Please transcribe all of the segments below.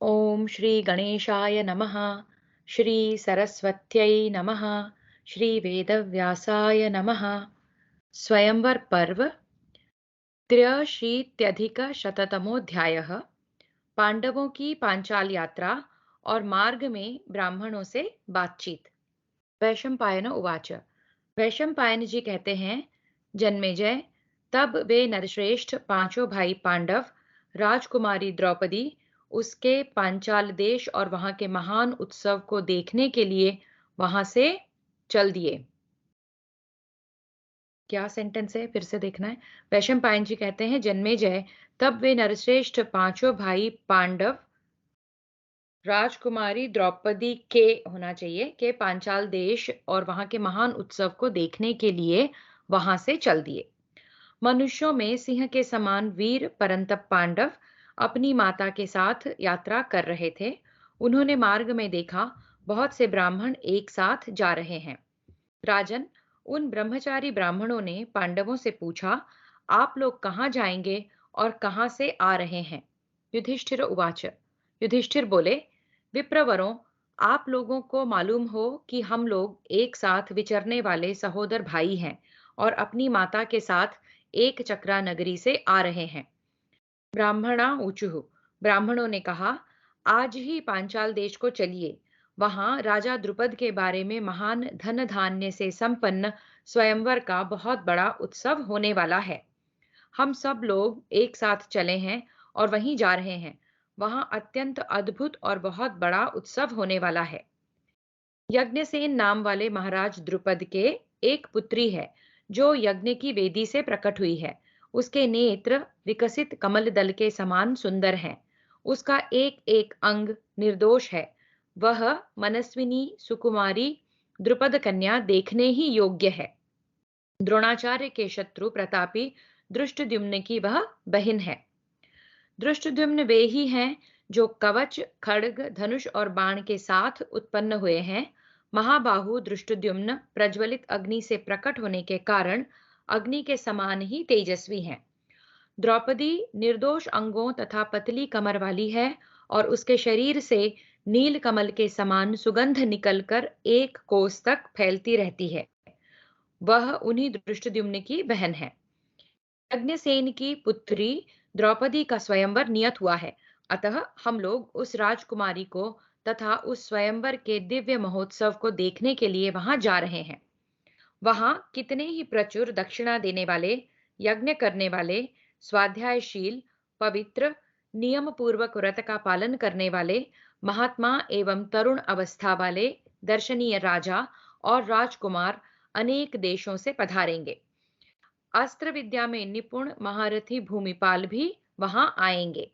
ॐ श्री गणेशाय नमः। श्री सरस्वत्यै नमः। श्री वेदव्यासाय नमः। स्वयंवर पर्व त्र्यशीत्यधिकशततमोऽध्यायः। पांडवों की पांचाल यात्रा और मार्ग में ब्राह्मणों से बातचीत। वैशंपायन उवाच। वैशंपायन जी कहते हैं, जन्मेजय, तब वे नरश्रेष्ठ पांचों भाई पांडव राजकुमारी द्रौपदी उसके पांचाल देश और वहां के महान उत्सव को देखने के लिए वहां से चल दिए। क्या सेंटेंस है, फिर से देखना है। वैशंपायन जी कहते हैं, जन्मेजय, तब वे नरश्रेष्ठ पांचों भाई पांडव राजकुमारी द्रौपदी के होना चाहिए के पांचाल देश और वहां के महान उत्सव को देखने के लिए वहां से चल दिए। मनुष्यों में सिंह के समान वीर परंतप पांडव अपनी माता के साथ यात्रा कर रहे थे। उन्होंने मार्ग में देखा, बहुत से ब्राह्मण एक साथ जा रहे हैं। राजन, उन ब्रह्मचारी ब्राह्मणों ने पांडवों से पूछा, आप लोग कहाँ जाएंगे और कहाँ से आ रहे हैं? युधिष्ठिर उवाच। युधिष्ठिर बोले, विप्रवरों, आप लोगों को मालूम हो कि हम लोग एक साथ विचरने वाले सहोदर भाई हैं और अपनी माता के साथ एक चक्रा नगरी से आ रहे हैं। ब्राह्मणा ऊचुः। ब्राह्मणों ने कहा, आज ही पांचाल देश को चलिए। वहां राजा द्रुपद के बारे में महान धन धान्य से संपन्न स्वयंवर का बहुत बड़ा उत्सव होने वाला है। हम सब लोग एक साथ चले हैं और वहीं जा रहे हैं। वहां अत्यंत अद्भुत और बहुत बड़ा उत्सव होने वाला है। यज्ञसेन नाम वाले महाराज द्रुपद के एक पुत्री है जो यज्ञ की वेदी से प्रकट हुई है। उसके नेत्र विकसित कमल दल के समान सुंदर हैं। उसका एक एक अंग निर्दोष है। वह मनस्विनी सुकुमारी द्रुपद कन्या देखने ही योग्य है। द्रोणाचार्य के शत्रु प्रतापी दृष्टद्युम्न की वह बहन है। दृष्टद्युम्न वे ही हैं जो कवच, खड्ग, धनुष और बाण के साथ उत्पन्न हुए हैं। महाबाहु दृष्टद्युम्न प्रज्वलित अग्नि से प्रकट होने के कारण अग्नि के समान ही तेजस्वी हैं। द्रौपदी निर्दोष अंगों तथा पतली कमर वाली है और उसके शरीर से नील कमल के समान सुगंध निकलकर एक कोस तक फैलती रहती है। वह उन्हीं दृष्टद्युम्न की बहन है। यज्ञसेन की पुत्री द्रौपदी का स्वयंवर नियत हुआ है। अतः हम लोग उस राजकुमारी को तथा उस स्वयंवर के दिव्य महोत्सव को देखने के लिए वहां जा रहे हैं। वहां कितने ही प्रचुर दक्षिणा देने वाले, यज्ञ करने वाले, स्वाध्यायशील, पवित्र, नियम पूर्वक व्रत का पालन करने वाले, महात्मा एवं तरुण अवस्था वाले दर्शनीय राजा और राजकुमार अनेक देशों से पधारेंगे। अस्त्र विद्या में निपुण महारथी भूमिपाल भी वहां आएंगे।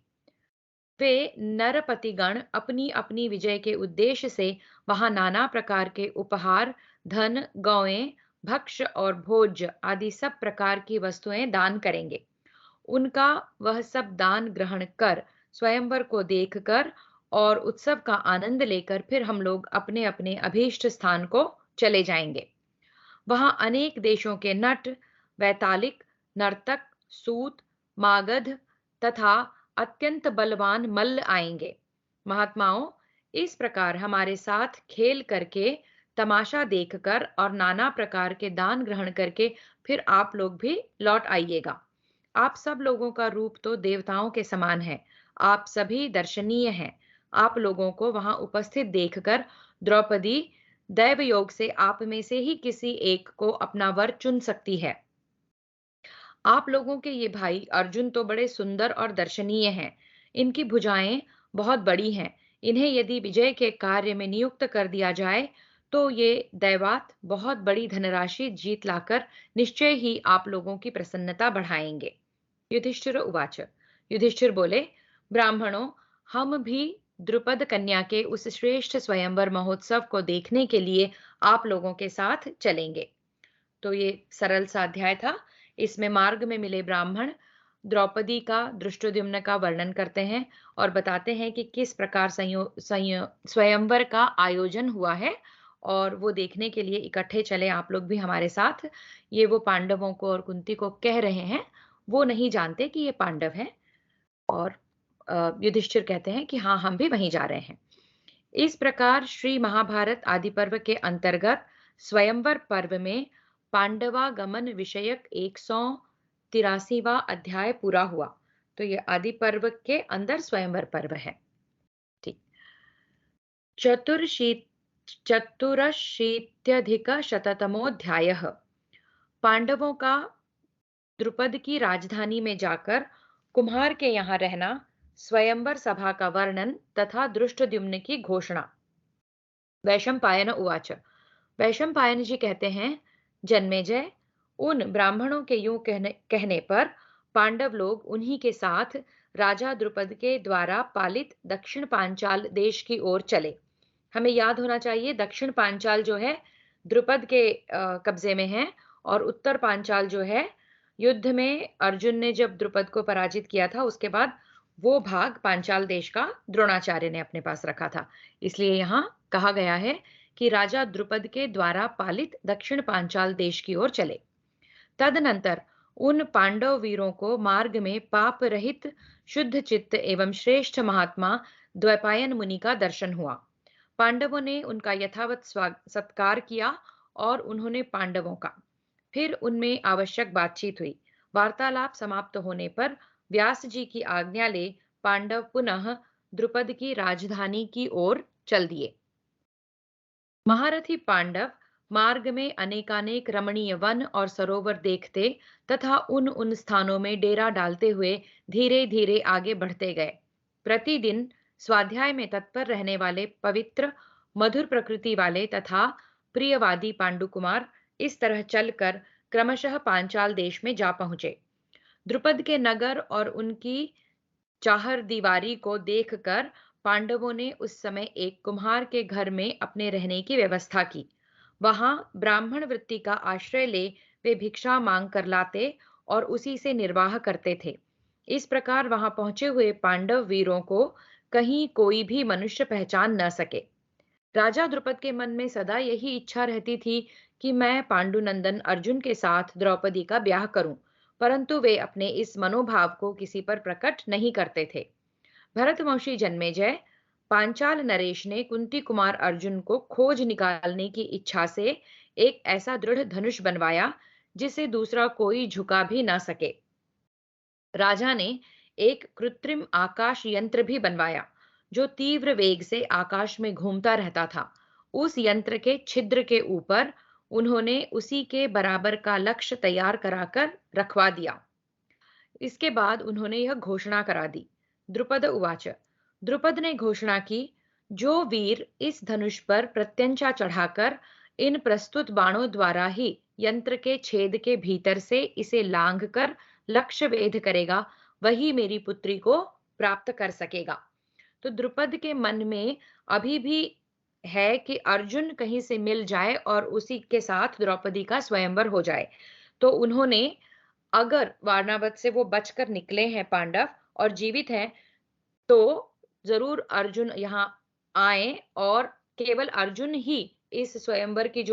वे नरपतिगण अपनी अपनी विजय के उद्देश्य से वहां नाना प्रकार के उपहार, धन, गौएं, भक्ष्य और भोज्य आदि सब प्रकार की वस्तुएं दान करेंगे। उनका वह सब दान ग्रहण कर स्वयंवर को देखकर और उत्सव का आनंद लेकर फिर हम लोग अपने अपने अभीष्ट स्थान को चले जाएंगे। वहां अनेक देशों के नट, वैतालिक, नर्तक, सूत, मागध तथा अत्यंत बलवान मल्ल आएंगे। महात्माओं, इस प्रकार हमारे साथ खेल करके, तमाशा देखकर और नाना प्रकार के दान ग्रहण करके फिर आप लोग भी लौट आइएगा। आप सब लोगों का रूप तो देवताओं के समान है। आप सभी दर्शनीय हैं। आप लोगों को वहां उपस्थित देखकर द्रौपदी दैव योग से आप में से ही किसी एक को अपना वर चुन सकती है। आप लोगों के ये भाई अर्जुन तो बड़े सुंदर और दर्शनीय हैं। इनकी भुजाएं बहुत बड़ी हैं। इन्हें यदि विजय के कार्य में नियुक्त कर दिया जाए तो ये दैवात बहुत बड़ी धनराशि जीत लाकर निश्चय ही आप लोगों की प्रसन्नता बढ़ाएंगे। युधिष्ठिर उवाच। युधिष्ठिर बोले, ब्राह्मणों, हम भी द्रुपद कन्या के उस श्रेष्ठ स्वयंवर महोत्सव को देखने के लिए आप लोगों के साथ चलेंगे। तो ये सरल सा अध्याय था। इसमें मार्ग में मिले ब्राह्मण द्रौपदी का, दृष्टोद्युम्न का वर्णन करते हैं और बताते हैं कि किस प्रकार स्वयंवर का आयोजन हुआ है और वो देखने के लिए इकट्ठे चले आप लोग भी हमारे साथ। ये वो पांडवों को और कुंती को कह रहे हैं। वो नहीं जानते कि ये पांडव हैं। और युधिष्ठिर कहते हैं कि हाँ, हम भी वहीं जा रहे हैं। इस प्रकार श्री महाभारत आदि पर्व के अंतर्गत स्वयंवर पर्व में पांडवागमन विषयक 183वां अध्याय पूरा हुआ। तो ये आदि पर्व के अंदर स्वयंवर पर्व है। ठीक। चतुरशीत्यधिकशततमोऽध्यायः। पांडवों का द्रुपद की राजधानी में जाकर कुम्हार के यहाँ रहना, स्वयंवर सभा का वर्णन तथा धृष्टद्युम्न की घोषणा। वैशंपायन उवाच। वैशंपायन जी कहते हैं, जन्मेजय, उन ब्राह्मणों के यूं कहने पर पांडव लोग उन्हीं के साथ राजा द्रुपद के द्वारा पालित दक्षिण पांचाल देश की ओर चले। हमें याद होना चाहिए, दक्षिण पांचाल जो है द्रुपद के कब्जे में है, और उत्तर पांचाल जो है युद्ध में अर्जुन ने जब द्रुपद को पराजित किया था उसके बाद वो भाग पांचाल देश का द्रोणाचार्य ने अपने पास रखा था। इसलिए यहाँ कहा गया है कि राजा द्रुपद के द्वारा पालित दक्षिण पांचाल देश की ओर चले। तदनंतर उन पांडव वीरों को मार्ग में पाप रहित शुद्ध चित्त एवं श्रेष्ठ महात्मा द्वैपायन मुनि का दर्शन हुआ। पांडवों ने उनका यथावत सत्कार किया और उन्होंने पांडवों का। फिर उनमें आवश्यक बातचीत हुई। वार्तालाप समाप्त होने पर व्यास जी की आज्ञा ले पांडव पुनः द्रुपद की राजधानी की ओर चल दिए। महारथी पांडव मार्ग में अनेकानेक रमणीय वन और सरोवर देखते तथा उन उन स्थानों में डेरा डालते हुए धीरे धीरे आगे बढ़ते गए। प्रतिदिन स्वाध्याय में तत्पर रहने वाले पवित्र मधुर प्रकृति वाले तथा प्रियवादी पांडुकुमार इस तरह चलकर क्रमशः पांचाल देश में जा पहुंचे। द्रुपद के नगर और उनकी चाहर दीवारी को देखकर पांडवों ने उस समय एक कुम्हार के घर में अपने रहने की व्यवस्था की। वहां ब्राह्मण वृत्ति का आश्रय ले वे भिक्षा मांग कर लाते और उसी से निर्वाह करते थे। इस प्रकार वहां पहुंचे हुए पांडव वीरों को कहीं कोई भी मनुष्य पहचान न सके। राजा द्रुपद के मन में सदा यही इच्छा रहती थी कि मैं पांडुनंदन अर्जुन के साथ द्रौपदी का ब्याह करूं, परंतु वे अपने इस मनोभाव को किसी पर प्रकट नहीं करते थे। भरतवंशी जन्मेजय, पांचाल नरेश ने कुंती कुमार अर्जुन को खोज निकालने की इच्छा से एक ऐसा दृढ़ धनुष बनवाया जिसे दूसरा कोई झुका भी ना सके। राजा ने एक कृत्रिम आकाश यंत्र भी बनवाया जो तीव्र वेग से आकाश में घूमता रहता था। उस यंत्र के छिद्र के ऊपर उन्होंने उसी के बराबर का लक्ष्य तैयार कराकर रखवा दिया। इसके बाद उन्होंने यह घोषणा करा दी। द्रुपद उवाच। द्रुपद ने घोषणा की, जो वीर इस धनुष पर प्रत्यंचा चढ़ाकर इन प्रस्तुत बाणों द्वारा ही यंत्र के छेद के भीतर से इसे लांघकर लक्ष्य वेध करेगा, वही मेरी पुत्री को प्राप्त कर सकेगा। तो द्रुपद के मन में अभी भी है कि अर्जुन कहीं से मिल जाए और उसी के साथ द्रौपदी का स्वयंवर हो जाए। तो उन्होंने, अगर वारणावत से वो बचकर निकले हैं पांडव और जीवित हैं, तो जरूर अर्जुन यहाँ आए और केवल अर्जुन ही इस स्वयंवर की अ,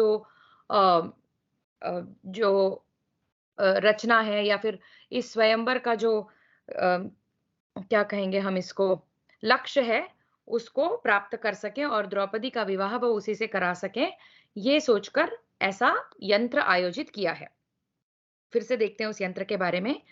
जो रचना है, या फिर इस स्वयंवर का जो क्या कहेंगे हम इसको, लक्ष्य है, उसको प्राप्त कर सकें और द्रौपदी का विवाह वो उसी से करा सकें, ये सोचकर ऐसा यंत्र आयोजित किया है। फिर से देखते हैं उस यंत्र के बारे में।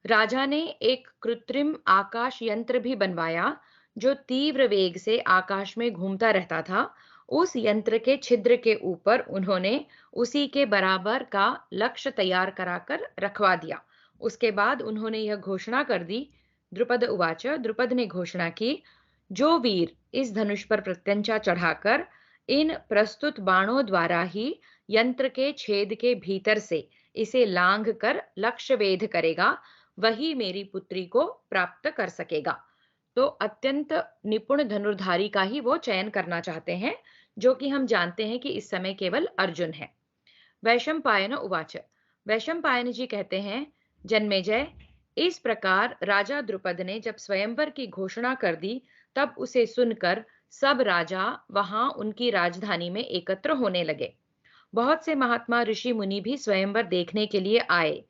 राजा ने एक कृत्रिम आकाश यंत्र भी बनवाया जो तीव्र वेग से आकाश में घूमता रहता था। उस यंत्र के छिद्र के ऊपर उन्होंने उसी के बराबर का लक्ष्य तैयार कराकर रखवा दिया। उसके बाद उन्होंने यह घोषणा कर दी। द्रुपद उवाच। द्रुपद ने घोषणा की, जो वीर इस धनुष पर प्रत्यंचा चढ़ाकर इन प्रस्तुत बाणों द्वारा ही यंत्र के छेद के भीतर से इसे लांघ कर लक्ष्य वेध करेगा, वही मेरी पुत्री को प्राप्त कर सकेगा। तो अत्यंत निपुण धनुर्धारी का ही वो चयन करना चाहते हैं, जो कि हम जानते हैं कि इस समय केवल अर्जुन है। वैशंपायन उवाच। वैशंपायन जी कहते हैं, जन्मेजय, इस प्रकार राजा द्रुपद ने जब स्वयंवर की घोषणा कर दी, तब उसे सुनकर सब राजा वहां उनकी राजधानी में एकत्र होने लगे। बहुत से महात्मा ऋषि मुनि भी स्वयंवर देखने के लिए आए।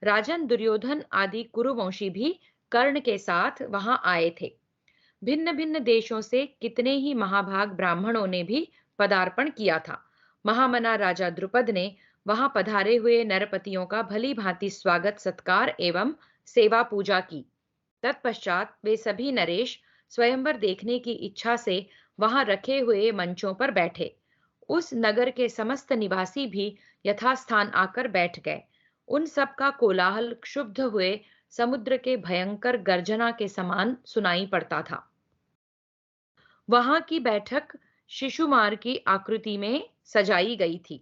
राजन दुर्योधन आदि कुरुवंशी भी कर्ण के साथ वहां आए थे। भिन्न भिन्न देशों से कितने ही महाभाग ब्राह्मणों ने भी पदार्पण किया था। महामना राजा द्रुपद ने वहां पधारे हुए नरपतियों का भली भांति स्वागत सत्कार एवं सेवा पूजा की। तत्पश्चात वे सभी नरेश स्वयंवर देखने की इच्छा से वहां रखे हुए मंचों पर बैठे। उस नगर के समस्त निवासी भी यथास्थान आकर बैठ गए। उन सब का कोलाहल क्षुब्ध हुए समुद्र के भयंकर गर्जना के समान सुनाई पड़ता था। वहां की बैठक शिशुमार की आकृति में सजाई गई थी।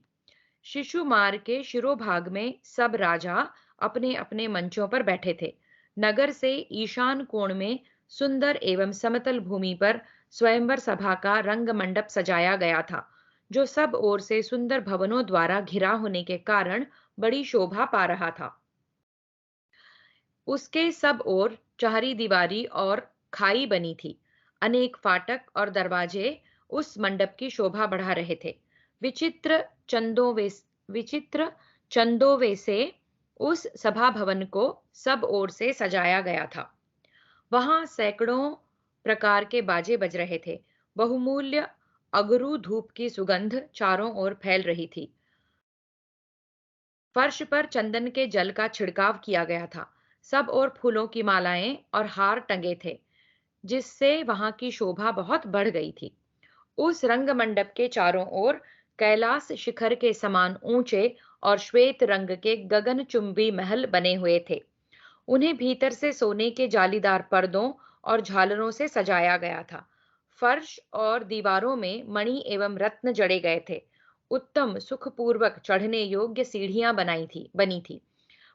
शिशुमार के शिरोभाग में सब राजा अपने अपने मंचों पर बैठे थे। नगर से ईशान कोण में सुंदर एवं समतल भूमि पर स्वयंवर सभा का रंग मंडप सजाया गया था, जो सब ओर से सुंदर भवनों द्वारा घिरा होने के कारण बड़ी शोभा पा रहा था। उसके सब ओर चारी दीवारी और खाई बनी थी। अनेक फाटक और दरवाजे उस मंडप की शोभा बढ़ा रहे थे। विचित्र चंदों वे विचित्र चंदोवे से उस सभा भवन को सब ओर से सजाया गया था। वहां सैकड़ों प्रकार के बाजे बज रहे थे। बहुमूल्य अगरू धूप की सुगंध चारों ओर फैल रही थी। फर्श पर चंदन के जल का छिड़काव किया गया था। सब ओर फूलों की मालाएं और हार टंगे थे, जिससे वहां की शोभा बहुत बढ़ गई थी। उस रंग मंडप के चारों ओर कैलाश शिखर के समान ऊंचे और श्वेत रंग के गगनचुंबी महल बने हुए थे। उन्हें भीतर से सोने के जालीदार पर्दों और झालरों से सजाया गया था। फर्श और दीवारों में मणि एवं रत्न जड़े गए थे। उत्तम सुखपूर्वक चढ़ने योग्य सीढ़ियां बनी थी।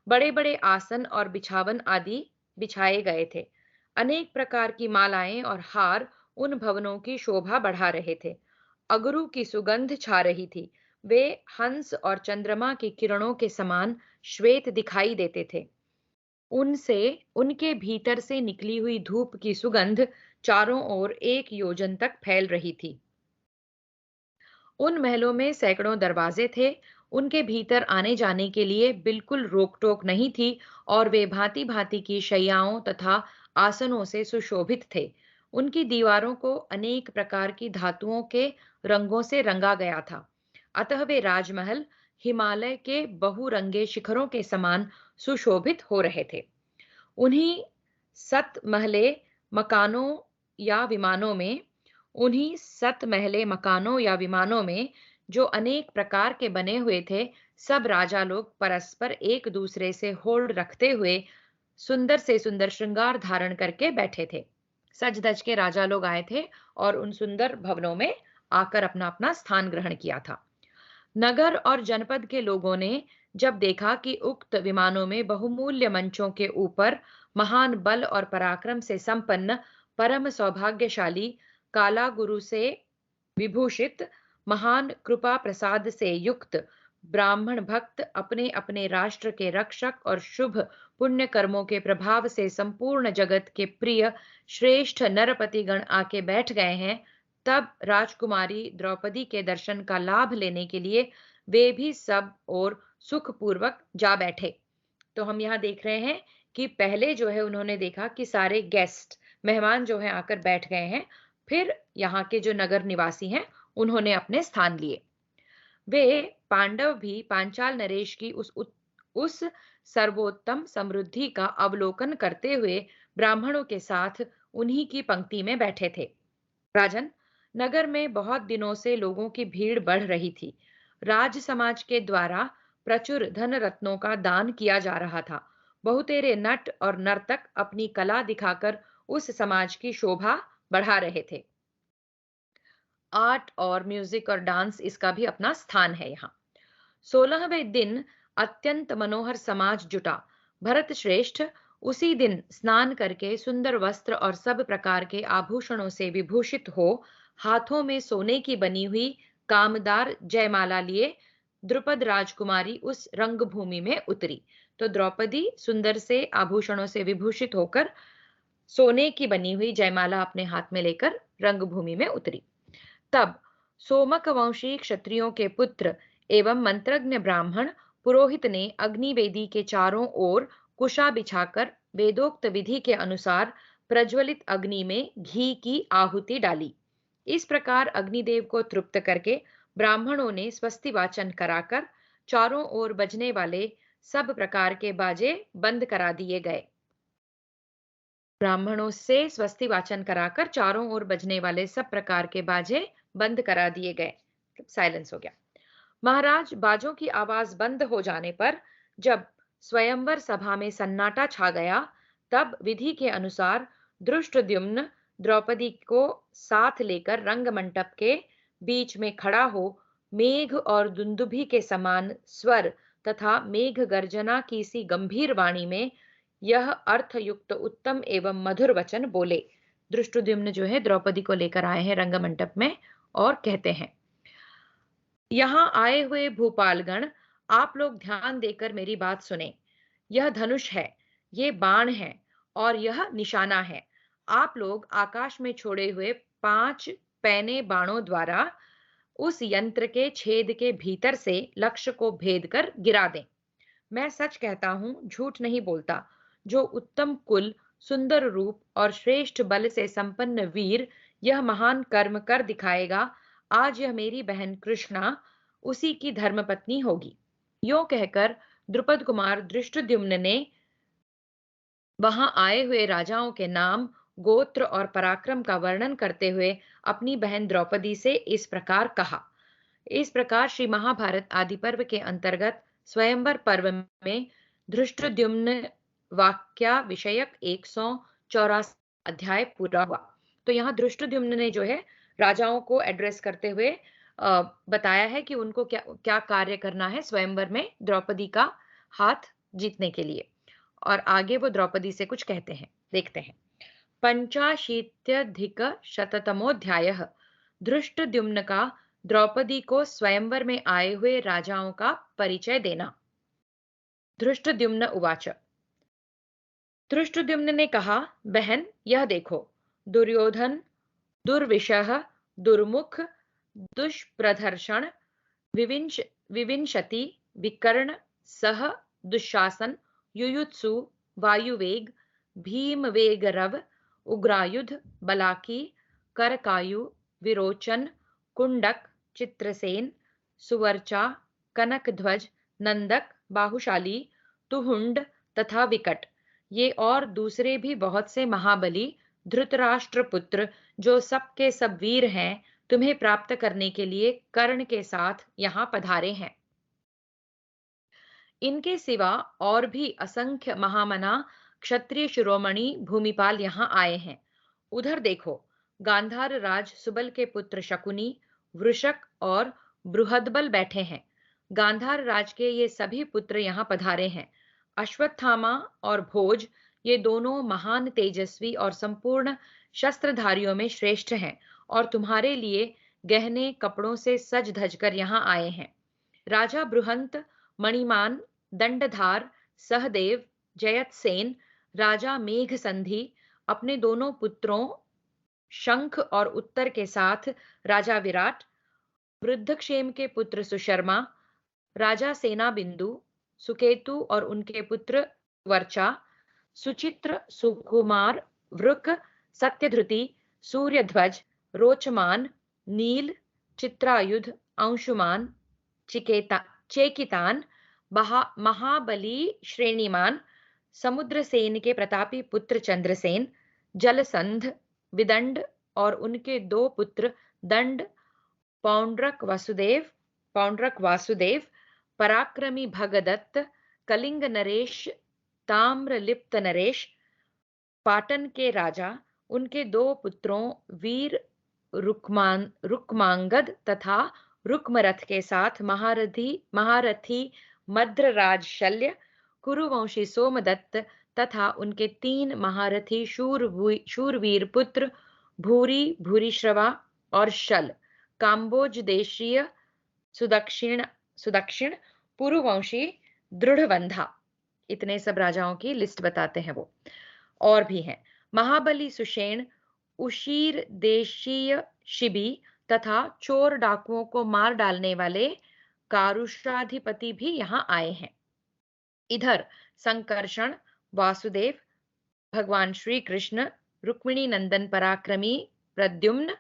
बड़े बड़े आसन और बिछावन आदि बिछाए गए थे। अनेक प्रकार की मालाएं और हार उन भवनों की शोभा बढ़ा रहे थे। अगरू की सुगंध छा रही थी। वे हंस और चंद्रमा की किरणों के समान श्वेत दिखाई देते थे। उनसे उनके भीतर से निकली हुई धूप की सुगंध चारों ओर 1 योजन तक फैल रही थी। उन महलों में सैकड़ों दरवाजे थे। उनके भीतर आने जाने के लिए बिल्कुल रोक टोक नहीं थी और वे भांति भांति की शैयाओं तथा आसनों से सुशोभित थे। उनकी दीवारों को अनेक प्रकार की धातुओं के रंगों से रंगा गया था। अतः वे राजमहल हिमालय के बहुरंगे शिखरों के समान सुशोभित हो रहे थे। उन्हीं सत महले मकानों या विमानों में उन्हीं सत महले मकानों या विमानों में जो अनेक प्रकार के बने हुए थे, सब राजा लोग परस्पर एक दूसरे से होड़ रखते हुए सुंदर से सुंदर श्रृंगार धारण करके बैठे थे। सज धज के राजा लोग आए थे और उन सुंदर भवनों में आकर अपना अपना स्थान ग्रहण किया था। नगर और जनपद के लोगों ने जब देखा कि उक्त विमानों में बहुमूल्य मंचों के ऊपर महान बल और पराक्रम से संपन्न परम सौभाग्यशाली काला गुरु से विभूषित महान कृपा प्रसाद से युक्त ब्राह्मण भक्त अपने अपने राष्ट्र के रक्षक और शुभ पुण्य कर्मों के प्रभाव से संपूर्ण जगत के प्रिय श्रेष्ठ नरपतिगण आके बैठ गए हैं, तब राजकुमारी द्रौपदी के दर्शन का लाभ लेने के लिए वे भी सब और सुखपूर्वक जा बैठे। तो हम यहाँ देख रहे हैं कि पहले जो है उन्होंने देखा कि सारे गेस्ट मेहमान जो है आकर बैठ गए हैं। फिर यहाँ के जो नगर निवासी हैं उन्होंने अपने स्थान लिए। वे पांडव भी पांचाल नरेश की उस सर्वोत्तम समृद्धि का अवलोकन करते हुए ब्राह्मणों के साथ उन्हीं की पंक्ति में बैठे थे। राजन, नगर में बहुत दिनों से लोगों की भीड़ बढ़ रही थी। राज समाज के द्वारा प्रचुर धन रत्नों का दान किया जा रहा था। बहुतेरे नट और नर्तक अपनी कला दिखाकर उस समाज की शोभा बढ़ा रहे थे। आर्ट और म्यूजिक और डांस इसका भी अपना स्थान है यहाँ। 16वें दिन अत्यंत मनोहर समाज जुटा। भरत श्रेष्ठ उसी दिन स्नान करके सुंदर वस्त्र और सब प्रकार के आभूषणों से विभूषित हो, हाथों में सोने की बनी हुई कामदार जयमाला लिए द्रुपद राजकुमारी उस रंगभूमि में उतरी। तो द्रौपदी सुंदर से आभूषणों से विभूषित होकर सोने की बनी हुई जयमाला अपने हाथ में लेकर रंगभूमि में उतरी। तब सोमक वंशी क्षत्रियों के पुत्र एवं मंत्रज्ञ ब्राह्मण पुरोहित ने अग्निवेदी के चारों ओर कुशा बिछाकर वेदोक्त विधि के अनुसार प्रज्वलित अग्नि में घी की आहुति डाली। इस प्रकार अग्निदेव को तृप्त करके ब्राह्मणों ने स्वस्ति वाचन कराकर चारों ओर बजने वाले सब प्रकार के बाजे बंद करा दिए गए। ब्राह्मणों से स्वस्ति वाचन कराकर चारों ओर बजने वाले सब प्रकार के बाजे बंद करा दिए गए। साइलेंस हो गया। महाराज, बाजों की आवाज बंद हो जाने पर जब स्वयंवर सभा में सन्नाटा छा गया, तब विधि के अनुसार धृष्टद्युम्न द्रौपदी को साथ लेकर रंगमंडप के बीच में खड़ा हो मेघ और दुंदुभि के समान स्वर तथा मेघ गर्जना की सी गंभीर वाणी में यह अर्थयुक्त उत्तम एवं मधुर वचन बोले। धृष्टद्युम्न जो है द्रौपदी को लेकर आए हैं रंगमंडप में और कहते हैं, यहाँ आए हुए भूपालगण, आप लोग ध्यान देकर मेरी बात सुने। यह धनुष है, ये बाण है और यह निशाना है। आप लोग आकाश में छोड़े हुए 5 पैने बाणों द्वारा उस यंत्र के छेद के भीतर से लक्ष्य को भेद कर गिरा दें। मैं सच कहता हूं, झूठ नहीं बोलता। जो उत्तम कुल, सुंदर रूप और श्रेष्ठ बल से संपन्न वीर यह महान कर्म कर दिखाएगा, आज यह मेरी बहन कृष्णा उसी की धर्मपत्नी होगी। यो कहकर द्रुपद कुमार धृष्टद्युम्न ने वहां आए हुए राजाओं के नाम, गोत्र और पराक्रम का वर्णन करते हुए अपनी बहन द्रौपदी से इस प्रकार कहा। इस प्रकार श्री महाभारत आदि पर्व के अंतर्गत स्वयंवर पर्व में धृष्टद्युम्न वाक्या विषयक 184 अध्याय पूरा हुआ। तो यहाँ धृष्टद्युम्न ने जो है राजाओं को एड्रेस करते हुए बताया है कि उनको क्या क्या कार्य करना है स्वयंवर में द्रौपदी का हाथ जीतने के लिए। और आगे वो द्रौपदी से कुछ कहते हैं, देखते हैं। 85-शततमोऽध्यायः। धृष्टद्युम्न का द्रौपदी को स्वयंवर में आए हुए राजाओं का परिचय देना। धृष्टद्युम्न उवाच। धृष्टद्युम्न ने कहा, बहन यह देखो, दुर्योधन, दुर्विशः, दुर्मुख, दुष्प्रदर्शन, विविंशति, विकर्ण, सह, दुशासन, युयुत्सु, वायुवेग, भीमवेगरव, उग्रायुध, बलाकी, करकायु, विरोचन, कुंडक, चित्रसेन, सुवर्चा, कनकध्वज, नंदक, बाहुशाली, तुहुंड तथा विकट, ये और दूसरे भी बहुत से महाबली धृतराष्ट्र पुत्र जो सब के सब वीर हैं, तुम्हें प्राप्त करने के लिए कर्ण के साथ यहाँ पधारे हैं। इनके सिवा और भी असंख्य महामना क्षत्रिय शिरोमणि भूमिपाल यहाँ आए हैं। उधर देखो, गांधार राज सुबल के पुत्र शकुनी, वृषक और बृहदबल बैठे हैं। गांधार राज के ये सभी पुत्र यहाँ पधारे हैं। अश्वत्थामा और भोज, ये दोनों महान तेजस्वी और संपूर्ण शस्त्रधारियों में श्रेष्ठ हैं और तुम्हारे लिए गहने कपड़ों से सज धज कर यहाँ आए हैं। राजा बृहंत, मणिमान, दंडधार, सहदेव, जयतसेन, राजा मेघसंधि अपने दोनों पुत्रों शंख और उत्तर के साथ राजा विराट, वृद्धक्षेम के पुत्र सुशर्मा, राजा सेनाबिंदु, सुकेतु और उनके पुत्र वर्चा, सुचित्र, सुकुमार, वृक, सत्यधृति, सूर्यध्वज, रोचमान, नील, चित्रायुध, अंशुमान, चेकितान, महाबली श्रेणीमान, समुद्रसेन के प्रतापी पुत्र चंद्रसेन, जलसंध, विदंड और उनके 2 पुत्र दंड, पौंड्रक वासुदेव, पराक्रमी भगदत्त, कलिंग नरेश, ताम्रलिप्त नरेश, पाटन के राजा, उनके 2 पुत्रों वीर रुक्मांगद तथा रुक्मरथ के साथ महारथी मद्रराज शल्य, कुरुवंशी सोमदत्त तथा उनके 3 महारथी शूरवीर पुत्र भूरी, भूरिश्रवा और शल, काम्बोज देशीय, सुदक्षिण, पुरुवंशी, दृढ़बंधा। इतने सब राजाओं की लिस्ट बताते हैं वो। और भी हैं महाबली सुषेण, उशीर देशीय शिबी तथा चोर डाकुओं को मार डालने वाले कारुषाधिपति भी यहाँ आए हैं। इधर संकर्षण, वासुदेव, भगवान श्री कृष्ण, रुक्मिणी नंदन पराक्रमी, प्रद्युम्न,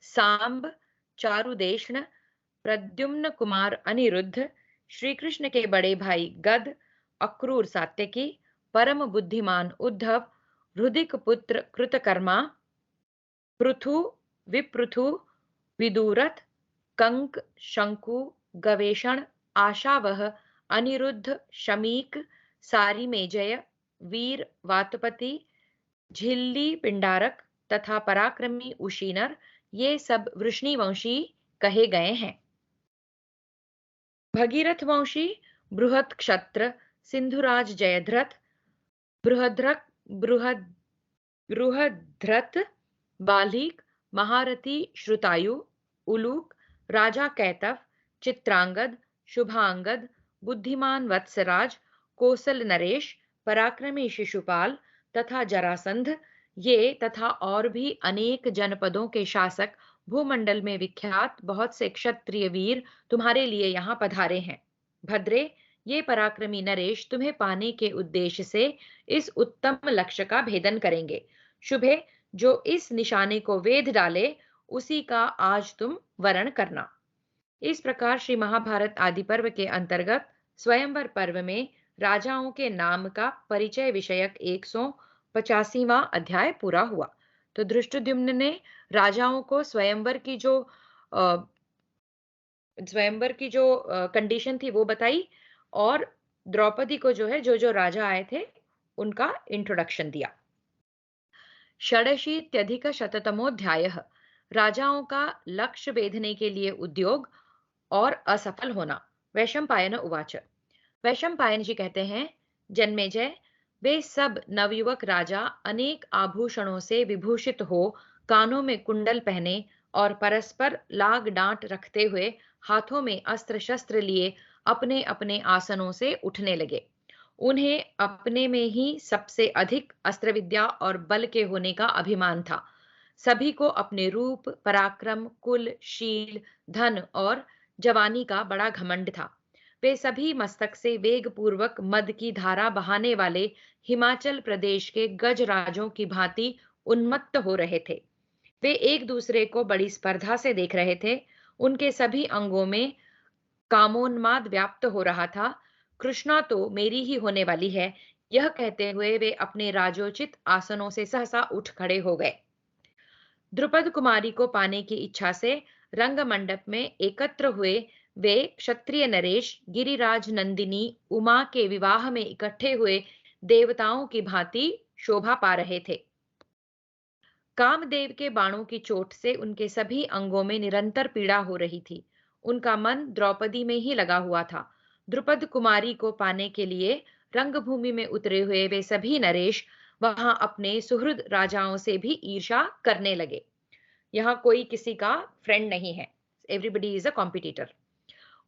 सांब, चारुदेष्ण, प्रद्युम्न कुमार अनिरुद्ध, श्री कृष्ण के बड़े भाई गद, अक्रूर सात्यकी, परम बुद्धिमान उद्धव, रुदिक पुत्र कृतकर्मा, पृथु, विपृथु, विदुरथ, कंक, शंकु, गवेषण, आशावह, अनिरुद्ध, शमीक, सारिमेजय, वीर वातपति, झिल्ली पिंडारक तथा पराक्रमी उशीनर, ये सब वृष्णिवंशी कहे गए हैं। भगीरथ वंशी, बृहत क्षत्र, सिंधुराज जयद्रथ, बृहद्रक बृहद बृहद्रथ, बालीक, महारथी श्रुतायु, उलूक, राजा कैतव, चित्रांगद, शुभांगद, बुद्धिमान वत्सराज, कोसल नरेश, पराक्रमी शिशुपाल तथा जरासंध, ये तथा और भी अनेक जनपदों के शासक, भूमंडल में विख्यात बहुत से क्षत्रिय वीर तुम्हारे लिए यहाँ पधारे हैं। भद्रे, ये पराक्रमी नरेश तुम्हें पाने के उद्देश्य से इस उत्तम लक्ष्य का भेदन करेंगे। शुभे, जो इस निशाने को वेध डाले उसी का आज तुम वरण करना। इस प्रकार श्री महाभारत आदि पर्व के अंतर्गत स्वयंवर पर्व में राजाओं के नाम का परिचय विषयक 185वां अध्याय पूरा हुआ। तो धृष्टद्युम्न ने राजाओं को स्वयंवर की जो कंडीशन थी वो बताई, और द्रौपदी को जो है जो जो राजा आए थे उनका इंट्रोडक्शन दिया। षडशीत्यधिक शततमोध्यायः, राजाओं का लक्ष्य भेदने के लिए उद्योग और असफल होना। वैशंपायन उवाच, वैशंपायन जी कहते हैं, जन्मेजय, वे सब नवयुवक राजा अनेक आभूषणों से विभूषित हो, कानों में कुंडल पहने और परस्पर लाग डांट रखते हुए हाथों में अस्त्र शस्त्र लिए अपने अपने आसनों से उठने लगे। उन्हें अपने में ही सबसे अधिक अस्त्र विद्या और बल के होने का अभिमान था। सभी को अपने रूप, पराक्रम, कुल, शील, धन और जवानी का बड़ा घमंड था। वे सभी मस्तक से वेग पूर्वक मद की धारा बहाने वाले हिमाचल प्रदेश के गजराजों की भांति उन्मत्त हो रहे थे। वे एक दूसरे को बड़ी स्पर्धा से देख रहे थे। उनके सभी अंगों में कामोन्माद व्याप्त हो रहा था। कृष्णा तो मेरी ही होने वाली है, यह कहते हुए वे अपने राजोचित आसनों से सहसा उठ खड़े हो गए। द्रुपद कुमारी को पाने की इच्छा से रंग मंडप में एकत्र हुए वे क्षत्रिय नरेश गिरिराज नंदिनी उमा के विवाह में इकट्ठे हुए देवताओं की भांति शोभा पा रहे थे। कामदेव के बाणों की चोट से उनके सभी अंगों में निरंतर पीड़ा हो रही थी। उनका मन द्रौपदी में ही लगा हुआ था। द्रुपद कुमारी को पाने के लिए रंगभूमि में उतरे हुए वे सभी नरेश वहां अपने सुहृद राजाओं से भी ईर्ष्या करने लगे। यहाँ कोई किसी का फ्रेंड नहीं है, एवरीबडी इज अ कॉम्पिटिटर।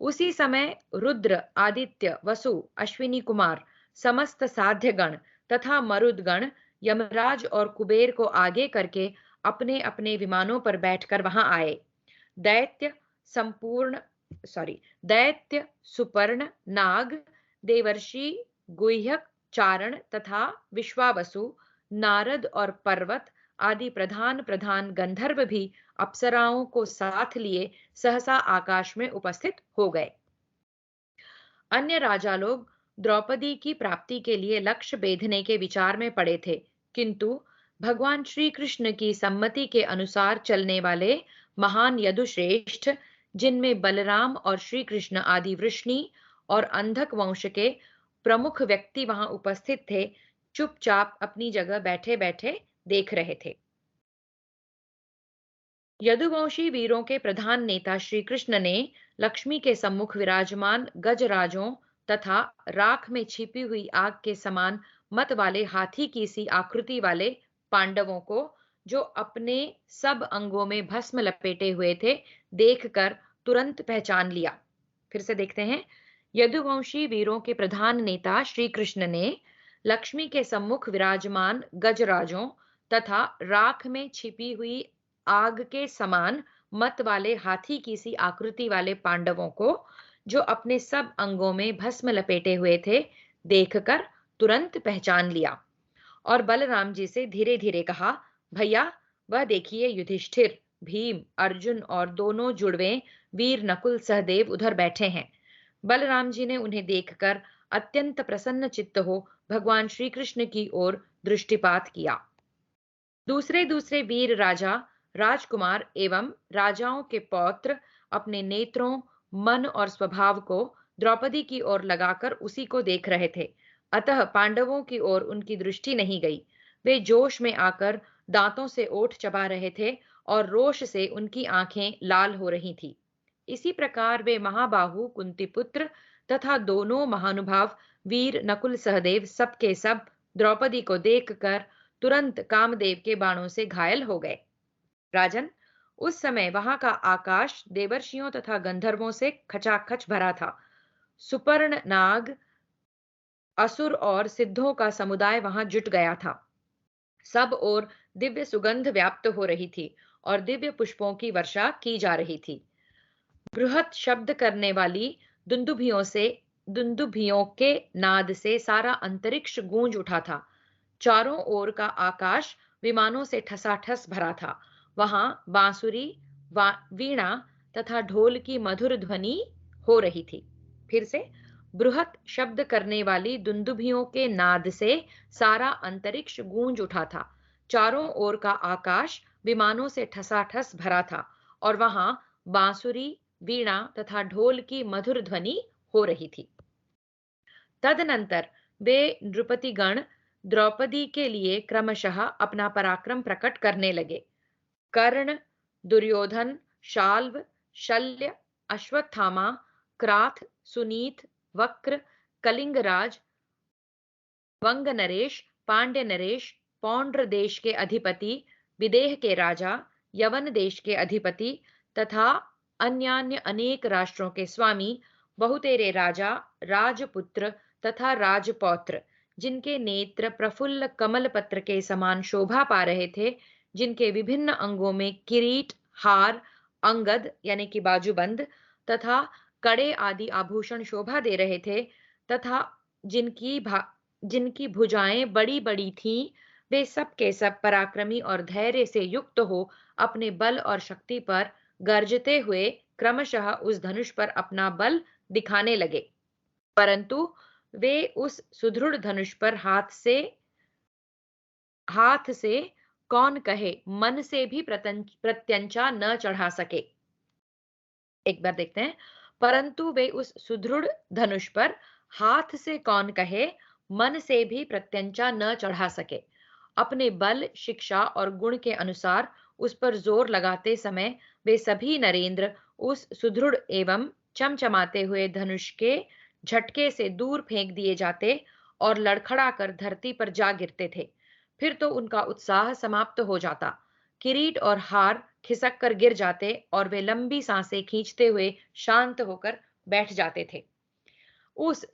उसी समय रुद्र, आदित्य, वसु, अश्विनी कुमार, समस्त साध्यगण तथा मरुदगण यमराज और कुबेर को आगे करके अपने अपने विमानों पर बैठकर वहां आए। दैत्य संपूर्ण दैत्य, सुपर्ण, नाग, देवर्षि, गुह्यक, चारण तथा विश्वावसु, नारद और पर्वत आदि प्रधान प्रधान गंधर्व भी अप्सराओं को साथ लिए सहसा आकाश में उपस्थित हो गए। अन्य राजा लोग द्रौपदी की प्राप्ति के लिए लक्ष्य बेधने के विचार में पड़े थे, किंतु भगवान श्री कृष्ण की सम्मति के अनुसार चलने वाले महान यदुश्रेष्ठ, जिनमें बलराम और श्री कृष्ण आदि वृष्णि और अंधक वंश के प्रमुख व्यक्ति वहां उपस्थित थे, चुपचाप अपनी जगह बैठे बैठे देख रहे थे। यदुवंशी वीरों के प्रधान नेता श्री कृष्ण ने लक्ष्मी के सम्मुख विराजमान गजराजों तथा राख में छिपी हुई आग के समान मत वाले हाथी की सी आकृति वाले पांडवों को, जो अपने सब अंगों में भस्म लपेटे हुए थे, देखकर तुरंत पहचान लिया। फिर से देखते हैं। यदुवंशी वीरों के प्रधान नेता श्री कृष्ण ने लक्ष्मी के सम्मुख विराजमान गजराजों तथा राख में छिपी हुई आग के समान मत वाले हाथी की सी आकृति वाले पांडवों को, जो अपने सब अंगों में भस्म लपेटे हुए थे, देखकर तुरंत पहचान लिया। और बलराम जी से धीरे धीरे कहा, भैया वह देखिए युधिष्ठिर, भीम, अर्जुन और दोनों जुड़वे वीर नकुल सहदेव उधर बैठे हैं। बलराम जी ने उन्हें देखकर अत्यंत प्रसन्न चित्त हो भगवान श्री कृष्ण की ओर दृष्टिपात किया। दूसरे दूसरे वीर राजा, राजकुमार एवं राजाओं के पौत्र अपने नेत्रों, मन और स्वभाव को द्रौपदी की ओर लगाकर उसी को देख रहे थे। अतः पांडवों की ओर उनकी दृष्टि नहीं गई। वे जोश में आकर दांतों से ओठ चबा रहे थे और रोष से उनकी आंखें लाल हो रही थी। इसी प्रकार वे महाबाहु कुंतीपुत्र तथा दोनों महानुभाव वीर नकुल सहदेव सब के सब द्रौपदी को देखकर तुरंत कामदेव के बाणों से घायल हो गए। राजन, उस समय वहां का आकाश देवर्षियों तथा गंधर्वों से खचाखच भरा था। सुपर्ण नाग, असुर और सिद्धों का समुदाय वहां जुट गया था। सब ओर दिव्य सुगंध व्याप्त हो रही थी और दिव्य पुष्पों की वर्षा की जा रही थी। बृहत शब्द करने वाली दुंदुभियों के नाद से सारा अंतरिक्ष गूंज उठा था। चारों ओर का आकाश विमानों से ठसाठस भरा था। वहां बांसुरी, वीणा तथा ढोल की मधुर ध्वनि हो रही थी। फिर से, बृहत शब्द करने वाली दुंदुभियों के नाद से सारा अंतरिक्ष गूंज उठा था। चारों ओर का आकाश विमानों से ठसाठस भरा था और वहां बांसुरी, वीणा तथा ढोल की मधुर ध्वनि हो रही थी। तदनंतर वे नृपतिगण द्रौपदी के लिए क्रमशः अपना पराक्रम प्रकट करने लगे। कर्ण, दुर्योधन, शाल्व, शल्य, अश्वत्थामा, क्राथ, सुनीत, वक्र, कलिंगराज, वंग नरेश, पांड्य नरेश, पौंड्र देश के अधिपति, विदेह के राजा, यवन देश के अधिपति तथा अन्यान्य अनेक राष्ट्रों के स्वामी, बहुतेरे राजा, राजपुत्र तथा राजपौत्र, जिनके नेत्र प्रफुल्ल कमल पत्र के समान शोभा पा रहे थे, जिनके विभिन्न अंगों में किरीट, हार, अंगद यानी कि बाजूबंद तथा कड़े आदि आभूषण शोभा दे रहे थे, तथा जिनकी भुजाएं बड़ी बड़ी थीं, वे सब के सब पराक्रमी और धैर्य से युक्त हो अपने बल और शक्ति पर गर्जते हुए क्रमशः उस धनुष पर अपना बल दिखाने लगे। परंतु वे उस सुदृढ़ धनुष पर हाथ से कौन कहे मन से भी प्रत्यंचा न चढ़ा सके। एक बार देखते हैं। परंतु वे उस सुदृढ़ धनुष पर हाथ से कौन कहे मन से भी प्रत्यंचा न चढ़ा सके। अपने बल, शिक्षा और गुण के अनुसार उस पर जोर लगाते समय वे सभी नरेंद्र उस सुदृढ़ एवं चमचमाते हुए धनुष के झटके से दूर फेंक दिए जाते और लड़खड़ा कर धरती पर जा गिरते थे। फिर तो उनका उत्साह समाप्त हो जाता। किरीट और हार खिसक कर गिर जाते और वे लंबी सांसें खींचते हुए शांत होकर बैठ जाते थे। उस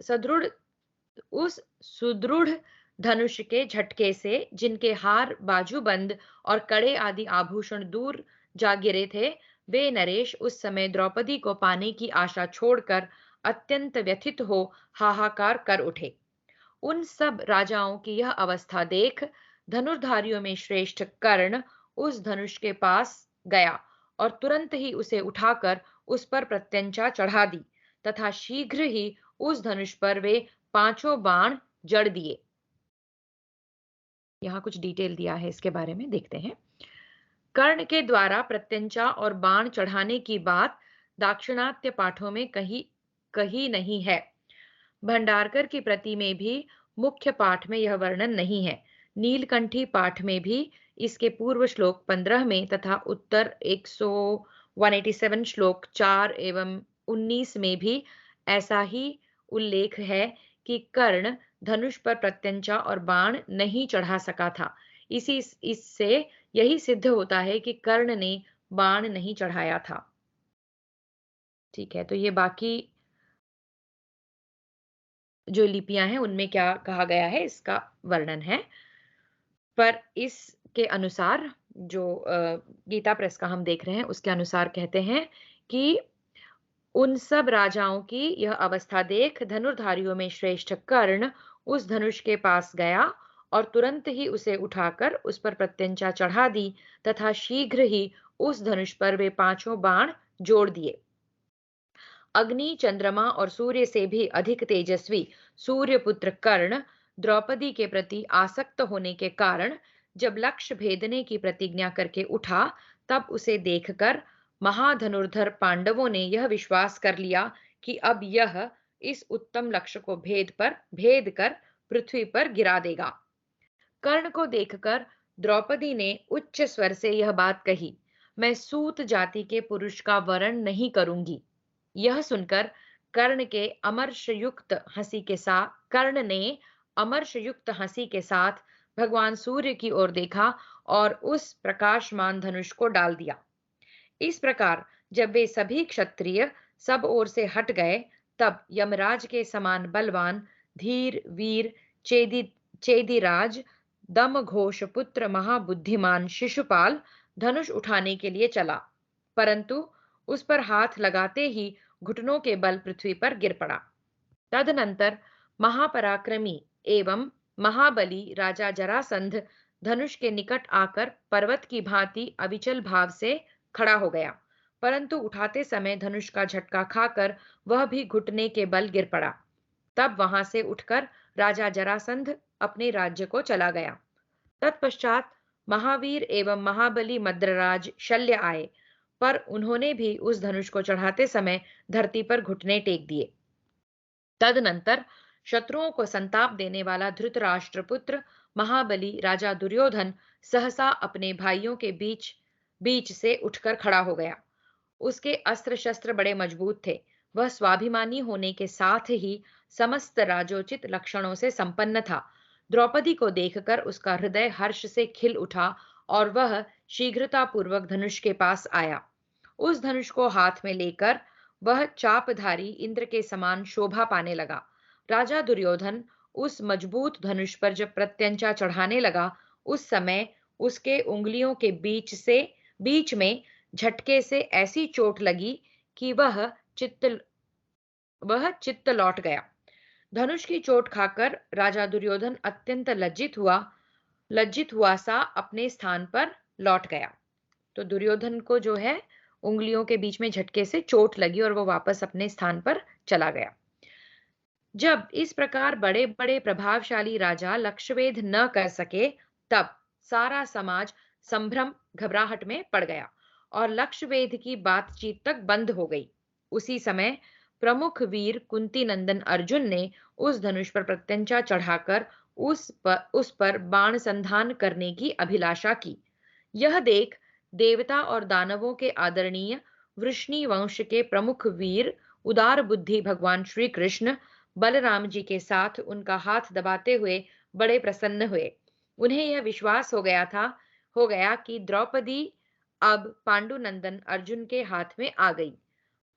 सुदृढ़ धनुष के झटके से जिनके हार, बाजूबंद और कड़े आदि आभूषण दूर जा गिरे थे, वे नरेश उस समय द्रौपदी को पाने की आशा छोड़कर अत्यंत व्यथित हो हाहाकार कर उठे। उन सब राजाओं की यह अवस्था देख धनुर्धारियों में श्रेष्ठ कर्ण उस धनुष के पास गया और तुरंत ही उसे उठाकर उस पर प्रत्यंचा चढ़ा दी तथा शीघ्र ही उस धनुष पर वे पांचों बाण जड़ दिए। यहाँ कुछ डिटेल दिया है, इसके बारे में देखते हैं। कर्ण के द्वारा प्रत्यंचा और बाण चढ़ाने की बात दाक्षिणात्य पाठों में कहीं नहीं है। भंडारकर की प्रति में भी मुख्य पाठ में यह वर्णन नहीं है। नीलकंठी पाठ में भी इसके पूर्व श्लोक 15 में तथा उत्तर 187 श्लोक 4 एवं 19 में भी ऐसा ही उल्लेख है कि कर्ण धनुष पर प्रत्यंचा और बाण नहीं चढ़ा सका था। इससे यही सिद्ध होता है कि कर्ण ने बाण नहीं चढ़ाया था। ठीक है, तो ये बाकी जो लिपियां हैं उनमें क्या कहा गया है इसका वर्णन है। पर इसके अनुसार जो गीता प्रेस का हम देख रहे हैं उसके अनुसार कहते हैं कि उन सब राजाओं की यह अवस्था देख धनुर्धारियों में श्रेष्ठ कर्ण उस धनुष के पास गया और तुरंत ही उसे उठाकर उस पर प्रत्यंचा चढ़ा दी तथा शीघ्र ही उस धनुष पर वे पांचों बाण जोड़ दिए। अग्नि, चंद्रमा और सूर्य से भी अधिक तेजस्वी सूर्यपुत्र कर्ण द्रौपदी के प्रति आसक्त होने के कारण जब लक्ष्य भेदने की प्रतिज्ञा करके उठा, तब उसे देखकर महाधनुर्धर पांडवों ने यह विश्वास कर लिया कि अब यह इस उत्तम लक्ष्य को भेद कर पृथ्वी पर गिरा देगा। कर्ण को देखकर द्रौपदी ने उच्च स्वर से यह बात कही, मैं सूत जाति के पुरुष का वरण नहीं करूंगी। यह सुनकर कर्ण ने अमर्षयुक्त हंसी के साथ भगवान सूर्य की ओर देखा और उस प्रकाशमान धनुष को डाल दिया। इस प्रकार जब वे सभी क्षत्रिय सब ओर से हट गए, तब यमराज के समान बलवान धीर वीर चेदिराज दमघोष पुत्र महाबुद्धिमान शिशुपाल धनुष उठाने के लिए चला, परंतु उस पर हाथ लगाते ही घुटनों के बल पृथ्वी पर गिर पड़ा। तदनंतर महापराक्रमी एवं महाबली राजा जरासंध धनुष के निकट आकर पर्वत की भांति अविचल भाव से खड़ा हो गया, परंतु उठाते समय धनुष का झटका खाकर वह भी घुटने के बल गिर पड़ा। तब वहां से उठकर राजा जरासंध अपने राज्य को चला गया। तत्पश्चात महावीर एवं महाबली मद्रराज शल्य आए, पर उन्होंने भी उस धनुष को चढ़ाते समय धरती पर घुटने टेक दिए। तदनंतर शत्रुओं को संताप देने वाला धृतराष्ट्रपुत्र महाबली राजा दुर्योधन सहसा अपने भाइयों के बीच से उठकर खड़ा हो गया। उसके अस्त्र शस्त्र बड़े मजबूत थे। वह स्वाभिमानी होने के साथ ही समस्त राजोचित लक्षणों से संपन्न था। द्रौपदी को देखकर उसका हृदय हर्ष से खिल उठा और वह शीघ्रतापूर्वक धनुष के पास आया। उस धनुष को हाथ में लेकर वह चापधारी इंद्र के समान शोभा पाने लगा। राजा दुर्योधन उस मजबूत धनुष पर जब प्रत्यंचा चढ़ाने लगा, उस समय उसके उंगलियों के बीच में झटके से ऐसी चोट लगी कि वह चित्त लौट गया। धनुष की चोट खाकर राजा दुर्योधन अत्यंत लज्जित हुआ सा अपने स्थान पर लौट गया। तो दुर्योधन को जो है उंगलियों के बीच में झटके से चोट लगी और वो वापस अपने स्थान पर चला गया। जब इस प्रकार बड़े बड़े प्रभावशाली राजा लक्ष्यभेद न कर सके, तब सारा समाज संभ्रम घबराहट में पड़ गया और लक्ष्यभेद की बातचीत तक बंद हो गई। उसी समय प्रमुख वीर कुंती नंदन अर्जुन ने उस धनुष पर प्रत्यंचा चढ़ाकर उस पर बाण संधान करने की अभिलाषा की। यह देख देवता और दानवों के आदरणीय वृष्णि वंश के प्रमुख वीर उदार बुद्धि भगवान श्री कृष्ण बलराम जी के साथ उनका हाथ दबाते हुए बड़े प्रसन्न हुए। उन्हें यह विश्वास हो गया कि द्रौपदी अब पांडुनंदन अर्जुन के हाथ में आ गई।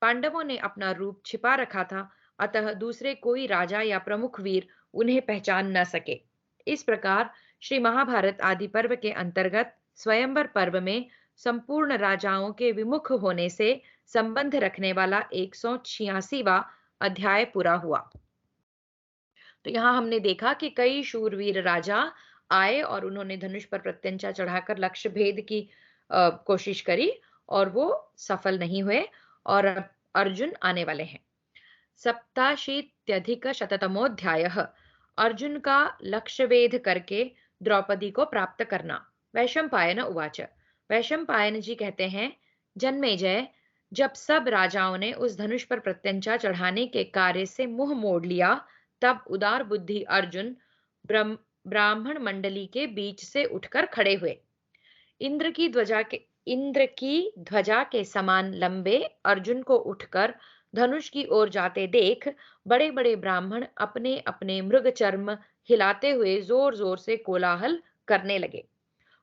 पांडवों ने अपना रूप छिपा रखा था, अतः दूसरे कोई राजा या प्रमुख वीर उन्हें पहचान न सके। इस प्रकार श्री महाभारत आदि पर्व के अंतर्गत स्वयंवर पर्व में संपूर्ण राजाओं के विमुख होने से संबंध रखने वाला 186वां अध्याय पूरा हुआ। तो यहाँ हमने देखा कि कई शूरवीर राजा आए और उन्होंने धनुष पर प्रत्यंचा चढ़ाकर लक्ष्य भेद की कोशिश करी और वो सफल नहीं हुए और अब अर्जुन आने वाले हैं। 87 अर्जुन का लक्ष्यभेद करके द्रौपदी को प्राप्त करना। वैशंपायन उवाच। वैशंपायन जी कहते हैं, जन्मेजय, जब सब राजाओं ने उस धनुष पर प्रत्यंचा चढ़ाने के कार्य से मुंह मोड़ लिया, तब उदार बुद्धि अर्जुन ब्राह्मण मंडली के बीच से उठकर खड़े हुए। इंद्र की ध्वजा के समान लंबे अर्जुन को उठकर धनुष की ओर जाते देख बड़े बड़े ब्राह्मण अपने अपने मृग चर्म हिलाते हुए जोर जोर से कोलाहल करने लगे।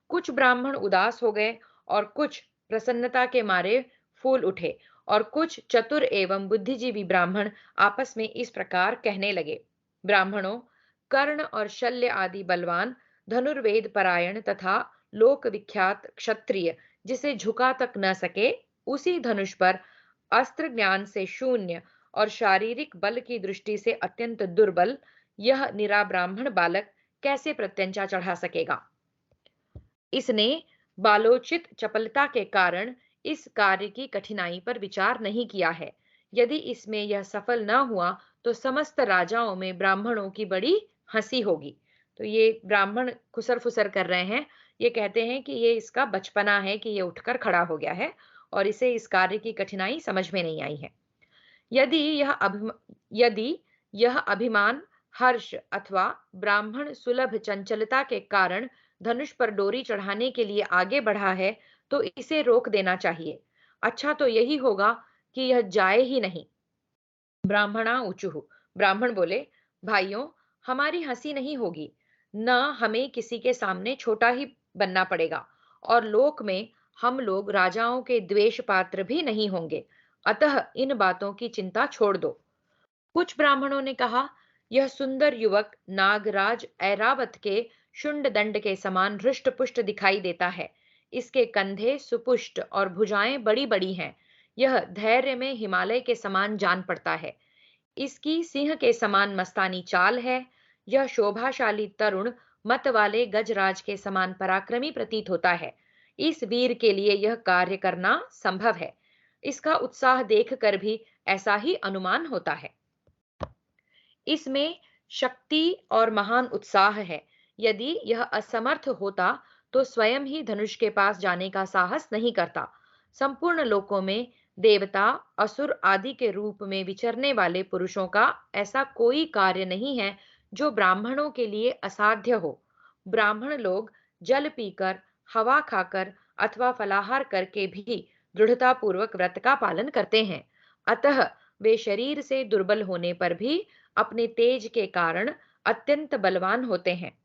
कुछ ब्राह्मण उदास हो गए और कुछ प्रसन्नता के मारे फूल उठे और कुछ चतुर एवं बुद्धिजीवी ब्राह्मण आपस में इस प्रकार कहने लगे। ब्राह्मणों, कर्ण और शल्य आदि बलवान धनुर्वेद परायण तथा लोक विख्यात क्षत्रिय जिसे झुका तक न सके, उसी धनुष पर अस्त्र ज्ञान से शून्य और शारीरिक बल की दृष्टि से अत्यंत दुर्बल यह निरा ब्राह्मण बालक कैसे प्रत्यंचा चढ़ा सकेगा। इसने बालोचित चपलता के कारण इस कार्य की कठिनाई पर विचार नहीं किया है। यदि इसमें यह सफल न हुआ तो समस्त राजाओं में ब्राह्मणों की बड़ी हंसी होगी। तो ये ब्राह्मण खुसर फुसर कर रहे हैं। ये कहते हैं कि ये इसका बचपना है कि ये उठकर खड़ा हो गया है और इसे इस कार्य की कठिनाई समझ में नहीं आई है। यदि यह अभिम यदि यह अभिमान, हर्ष अथवा ब्राह्मण सुलभ चंचलता के कारण धनुष पर डोरी चढ़ाने के लिए आगे बढ़ा है, तो इसे रोक देना चाहिए। अच्छा तो यही होगा कि यह जाए ही नहीं। ब्राह्मणा ऊचुः ब्राह्मण बोले, भाइयों, हमारी हंसी नहीं होगी, न हमें किसी के सामने छोटा ही बनना पड़ेगा, और लोक में हम लोग राजाओं के द्वेष पात्र भी नहीं होंगे। अतः इन बातों की चिंता छोड़ दो। कुछ ब्राह्मणों ने कहा, यह सुंदर युवक नागराज ऐरावत के शुंड दंड के समान हृष्ट पुष्ट दिखाई देता है। इसके कंधे सुपुष्ट और भुजाएं बड़ी बड़ी हैं। यह धैर्य में हिमालय के समान जान पड़ता है। इसकी सिंह के समान मस्तानी चाल है। यह शोभाशाली तरुण मत वाले गजराज के समान पराक्रमी प्रतीत होता है। इस वीर के लिए यह कार्य करना संभव है। इसका उत्साह देखकर भी ऐसा ही अनुमान होता है। इसमें शक्ति और महान उत्साह है। यदि यह असमर्थ होता तो स्वयं ही धनुष के पास जाने का साहस नहीं करता। संपूर्ण लोकों में देवता, असुर आदि के रूप में विचरने वाले पुरुषों का ऐसा कोई कार्य नहीं है जो ब्राह्मणों के लिए असाध्य हो। ब्राह्मण लोग जल पीकर, हवा खाकर अथवा फलाहार करके भी दृढ़तापूर्वक व्रत का पालन करते हैं। अतः वे शरीर से दुर्बल होने पर भी अपने तेज के कारण अत्यंत बलवान होते हैं।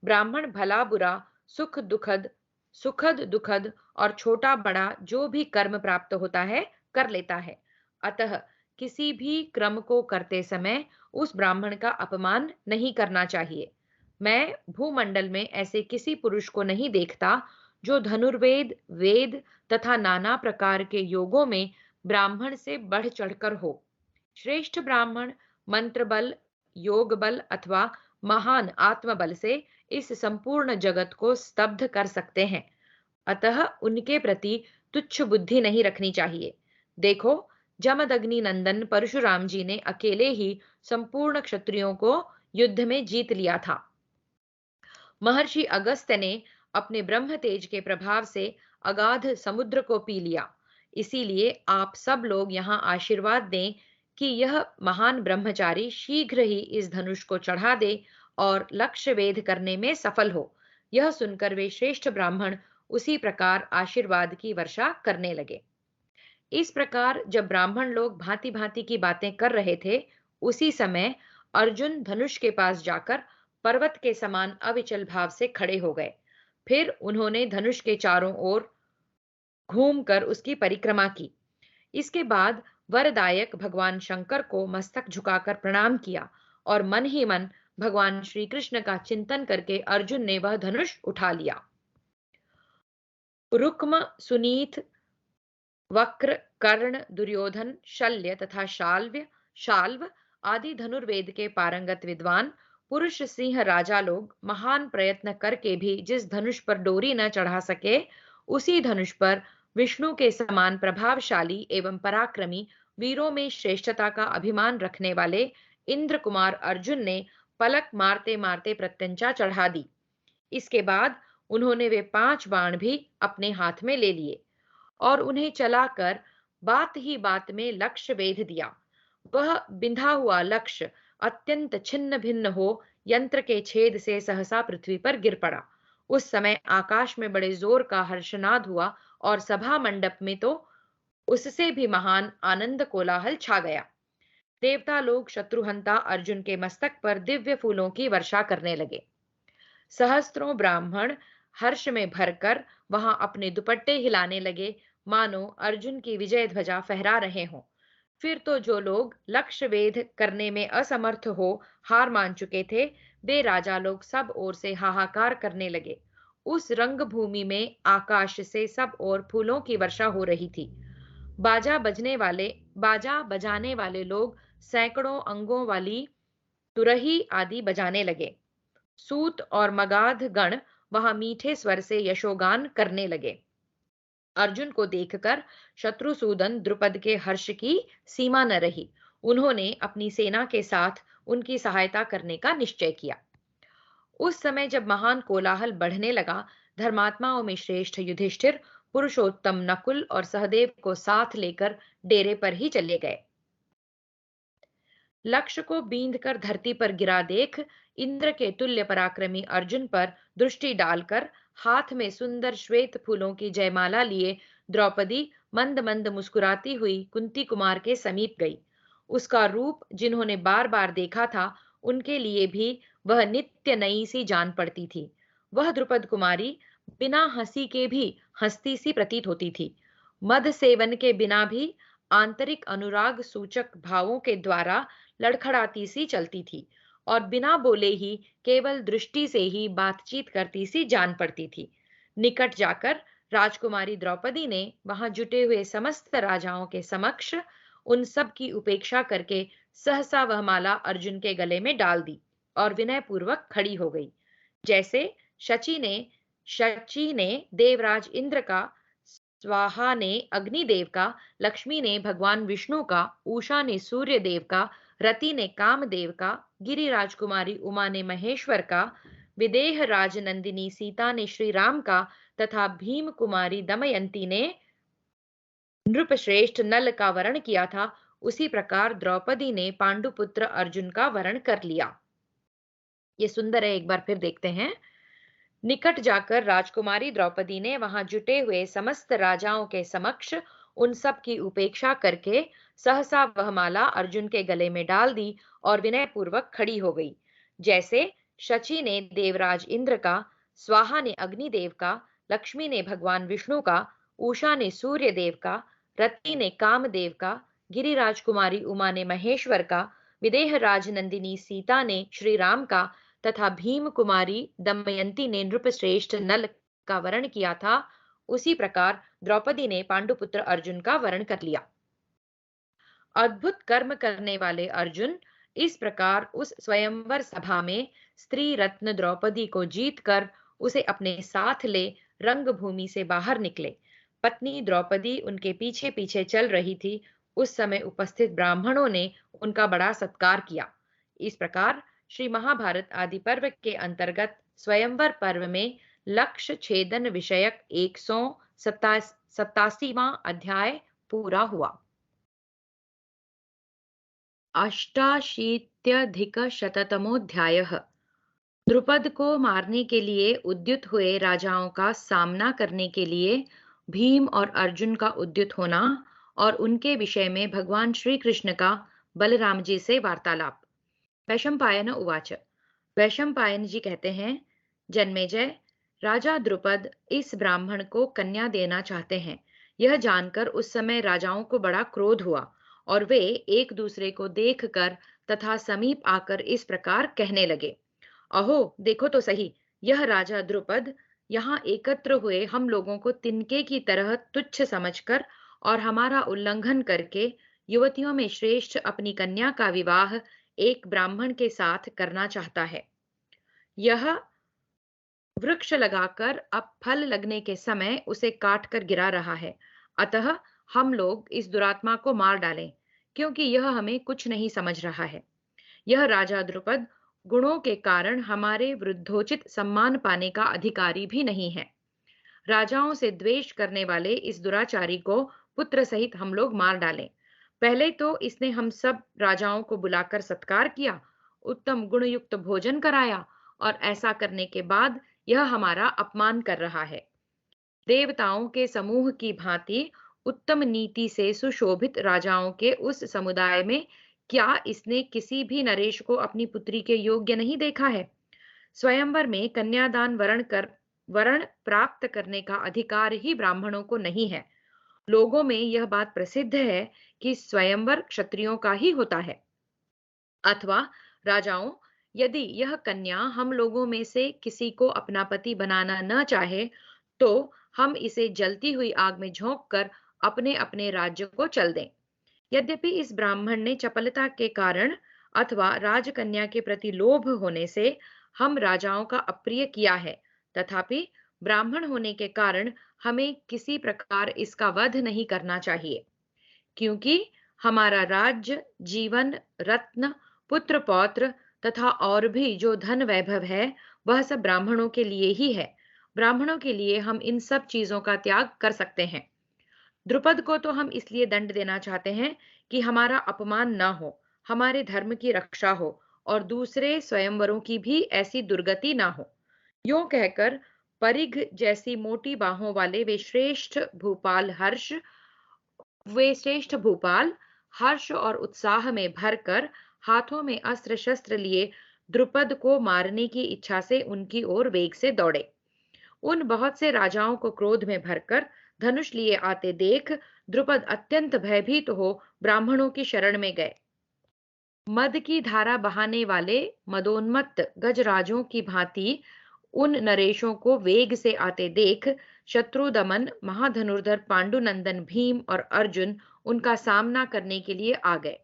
ब्राह्मण भला बुरा, सुख दुखद, सुखद दुखद और छोटा बड़ा जो भी कर्म प्राप्त होता है कर लेता है। अतः किसी भी क्रम को करते समय उस ब्राह्मण का अपमान नहीं करना चाहिए। मैं भूमंडल में ऐसे किसी पुरुष को नहीं देखता जो धनुर्वेद, वेद तथा नाना प्रकार के योगों में ब्राह्मण से बढ़ चढ़कर हो। श्रेष्ठ ब्राह्मण मंत्र बल, योग बल अथवा महान आत्मबल से इस संपूर्ण जगत को स्तब्ध कर सकते हैं। अतः उनके प्रति तुच्छ बुद्धि नहीं रखनी चाहिए। देखो, जमदग्नि नंदन परशुराम जी ने अकेले ही संपूर्ण क्षत्रियों को युद्ध में जीत लिया था। महर्षि अगस्त्य ने अपने ब्रह्म तेज के प्रभाव से अगाध समुद्र को पी लिया। इसीलिए आप सब लोग यहाँ आशीर्वाद दें कि यह महान ब्रह्मचारी शीघ्र ही इस धनुष को चढ़ा दे और लक्ष्य वेध करने में सफल हो। यह सुनकर वे श्रेष्ठ ब्राह्मण उसी प्रकार आशीर्वाद की वर्षा करने लगे। इस प्रकार जब ब्राह्मण लोग भांति भांति की बातें कर रहे थे, उसी समय अर्जुन धनुष के पास जाकर पर्वत के समान अविचल भाव से खड़े हो गए। फिर उन्होंने धनुष के चारों ओर घूमकर उसकी परिक्रमा की। इसके बाद वरदायक भगवान शंकर को मस्तक झुकाकर प्रणाम किया और मन ही मन भगवान श्री कृष्ण का चिंतन करके अर्जुन ने वह धनुष उठा लिया। रुक्म, सुनीत, वक्र, कर्ण, दुर्योधन, शल्य तथा शाल्व आदि धनुर्वेद के पारंगत विद्वान पुरुष सिंह राजा लोग महान प्रयत्न करके भी जिस धनुष पर डोरी न चढ़ा सके, उसी धनुष पर विष्णु के समान प्रभावशाली एवं पराक्रमी वीरों में श्रेष्ठता का अभिमान रखने वाले इंद्र कुमार अर्जुन ने पलक मारते मारते प्रत्यंचा चढ़ा दी। इसके बाद उन्होंने वे 5 बाण भी अपने हाथ में ले लिए और उन्हें चलाकर बात ही बात में लक्ष्य वेध दिया। वह बिंधा हुआ लक्ष्य अत्यंत छिन्न भिन्न हो यंत्र के छेद से सहसा पृथ्वी पर गिर पड़ा। उस समय आकाश में बड़े जोर का हर्षनाद हुआ और सभा मंडप में तो उससे भी महान आनंद कोलाहल छा गया। देवता लोग शत्रुहंता अर्जुन के मस्तक पर दिव्य फूलों की वर्षा करने लगे। सहस्त्रों ब्राह्मण हर्ष में भरकर वहां अपने दुपट्टे हिलाने लगे, मानो अर्जुन की विजय ध्वजा फहरा रहे हों। फिर तो जो लोग लक्ष्य वेध करने में असमर्थ हो हार मान चुके थे, वे राजा लोग सब ओर से हाहाकार करने लगे। उस रंगभूमि में आकाश से सब ओर फूलों की वर्षा हो रही थी। बाजा बजाने वाले लोग सैकड़ों अंगों वाली तुरही आदि बजाने लगे। सूत और मगाध गण वहां मीठे स्वर से यशोगान करने लगे। अर्जुन को देखकर शत्रुसूदन द्रुपद के हर्ष की सीमा न रही। उन्होंने अपनी सेना के साथ उनकी सहायता करने का निश्चय किया। उस समय जब महान कोलाहल बढ़ने लगा, धर्मात्माओं में श्रेष्ठ युधिष्ठिर पुरुषोत्तम नकुल और सहदेव को साथ लेकर डेरे पर ही चले गए। लक्ष्य को बींध कर धरती पर गिरा देख इंद्र के तुल्य पराक्रमी अर्जुन पर दृष्टि डालकर हाथ में सुंदर श्वेत फूलों की जयमाला लिए द्रौपदी मंद मंद मुस्कुराती हुई कुंती कुमार के समीप गई। उसका रूप जिन्होंने बार बार देखा था, उनके लिए भी वह नित्य नई सी जान पड़ती थी। वह द्रुपद कुमारी बिना हंसी के भी हंसती सी प्रतीत होती थी। मद सेवन के बिना भी आंतरिक अनुराग सूचक भावों के द्वारा लड़खड़ाती सी चलती थी और बिना बोले ही केवल दृष्टि से ही बातचीत करती सी जान पड़ती थी। निकट जाकर राजकुमारी द्रौपदी ने वहां जुटे हुए समस्त राजाओं के समक्ष उन सब की उपेक्षा करके सहसा वह माला अर्जुन के गले में डाल दी और विनय पूर्वक खड़ी हो गई। जैसे शची ने देवराज इंद्र का, स्वाहा ने अग्निदेव का, लक्ष्मी ने भगवान विष्णु का, उषा ने सूर्य देव का, रति ने कामदेव का, गिरि राजकुमारी उमा ने महेश्वर का, विदेह राजनंदिनी सीता ने श्री राम का तथा भीम कुमारी दमयंती ने नृपश्रेष्ठ नल का वरण किया था, उसी प्रकार द्रौपदी ने पांडुपुत्र अर्जुन का वरण कर लिया। ये सुंदर है, एक बार फिर देखते हैं। निकट जाकर राजकुमारी द्रौपदी ने वहां जुटे हुए समस्त राजाओं के समक्ष उन सब की उपेक्षा करके सहसा वह माला अर्जुन के गले में डाल दी और विनय पूर्वक खड़ी हो गई। जैसे शची ने देवराज इंद्र का, स्वाहा ने अग्निदेव का, लक्ष्मी ने भगवान विष्णु का, उषा ने सूर्य देव का, रति ने कामदेव का, गिरि राजकुमारी उमा ने महेश्वर का, विदेह राजनंदिनी सीता ने श्री राम का तथा भीम कुमारी दमयंती ने नृपश्रेष्ठ नल का वरण किया था, उसी प्रकार द्रौपदी ने पांडुपुत्र अर्जुन का वरण कर लिया। अद्भुत कर्म करने वाले अर्जुन इस प्रकार उस स्वयंवर सभा में स्त्री रत्न द्रौपदी को जीतकर उसे अपने साथ ले रंगभूमि से बाहर निकले। पत्नी द्रौपदी उनके पीछे पीछे चल रही थी। उस समय उपस्थित ब्राह्मणों ने उनका बड़ा सत्कार किया। इस प्रकार श्री महाभारत आदि पर्व के अंतर्गत स्वयंवर पर्व में लक्ष्य छेदन विषयक 187वां अध्याय पूरा हुआ। अष्टाशीत्यधिकशततमोऽध्यायः। द्रुपद को मारने के लिए उद्युत हुए राजाओं का सामना करने के लिए भीम और अर्जुन का उद्युत होना और उनके विषय में भगवान श्री कृष्ण का बलराम जी से वार्तालाप। वैशंपायन उवाच। वैशंपायन जी कहते हैं, जन्मेजय, राजा द्रुपद इस ब्राह्मण को कन्या देना चाहते हैं। यह जानकर उस समय राजाओं को बड़ा क्रोध हुआ और वे एक दूसरे को देखकर तथा समीप आकर इस प्रकार कहने लगे, अहो देखो तो सही, यह राजा द्रुपद यहाँ एकत्र हुए हम लोगों को तिनके की तरह तुच्छ समझकर और हमारा उल्लंघन करके युवतियों में श्रेष्ठ अपनी कन्या का विवाह एक ब्राह्मण के साथ करना चाहता है। यह वृक्ष लगाकर अब फल लगने के समय उसे काट कर गिरा रहा है। अतः हम लोग इस दुरात्मा को मार डालें, क्योंकि यह हमें कुछ नहीं समझ रहा है। यह राजा द्रुपद गुणों के कारण हमारे वृद्धोचित सम्मान पाने का अधिकारी भी नहीं है। राजाओं से द्वेष करने वाले इस दुराचारी को पुत्र सहित हम लोग मार डालें। पहले तो इसने हम सब राजाओं को बुलाकर सत्कार किया, उत्तम गुणयुक्त भोजन कराया और ऐसा करने के बाद यह हमारा अपमान कर रहा है। देवताओं के समूह की भांति उत्तम नीति से सुशोभित राजाओं के उस समुदाय में क्या इसने किसी भी नरेश को अपनी पुत्री के योग्य नहीं देखा है? स्वयंवर में कन्यादान वरण प्राप्त करने का अधिकार ही ब्राह्मणों को नहीं है। लोगों में यह बात प्रसिद्ध है कि स्वयंवर क्षत्रियों का ही होता है। अथवा राजाओं, यदि यह कन्या हम लोगों में से किसी को अपना पति बनाना न चाहे, तो हम इसे जलती हुई आग में झोंक कर अपने अपने राज्य को चल दें। यद्यपि इस ब्राह्मण ने चपलता के कारण अथवा राजकन्या के प्रति लोभ होने से हम राजाओं का अप्रिय किया है, तथापि ब्राह्मण होने के कारण हमें किसी प्रकार इसका वध नहीं करना चाहिए, क्योंकि हमारा राज्य, जीवन, रत्न, पुत्र पौत्र तथा और भी जो धन वैभव है, वह सब ब्राह्मणों के लिए ही है। ब्राह्मणों के लिए हम इन सब चीजों का त्याग कर सकते हैं। द्रुपद को तो हम इसलिए दंड देना चाहते हैं कि हमारा अपमान न हो, हमारे धर्म की रक्षा हो और दूसरे स्वयंवरों की भी ऐसी दुर्गति ना हो। यूं कहकर परिघ जैसी मोटी बाहों वाले वे श्रेष्ठ भूपाल हर्ष और उत्साह में भरकर हाथों में अस्त्र शस्त्र लिए द्रुपद को मारने की इच्छा से उनकी ओर वेग से दौड़े। उन बहुत से राजाओं को क्रोध में भरकर धनुष लिए आते देख द्रुपद अत्यंत भयभीत हो ब्राह्मणों की शरण में गए। मद की धारा बहाने वाले मदोन्मत्त गजराजों की भांति उन नरेशों को वेग से आते देख शत्रुदमन महाधनुर्धर पांडुनंदन भीम और अर्जुन उनका सामना करने के लिए आ गए।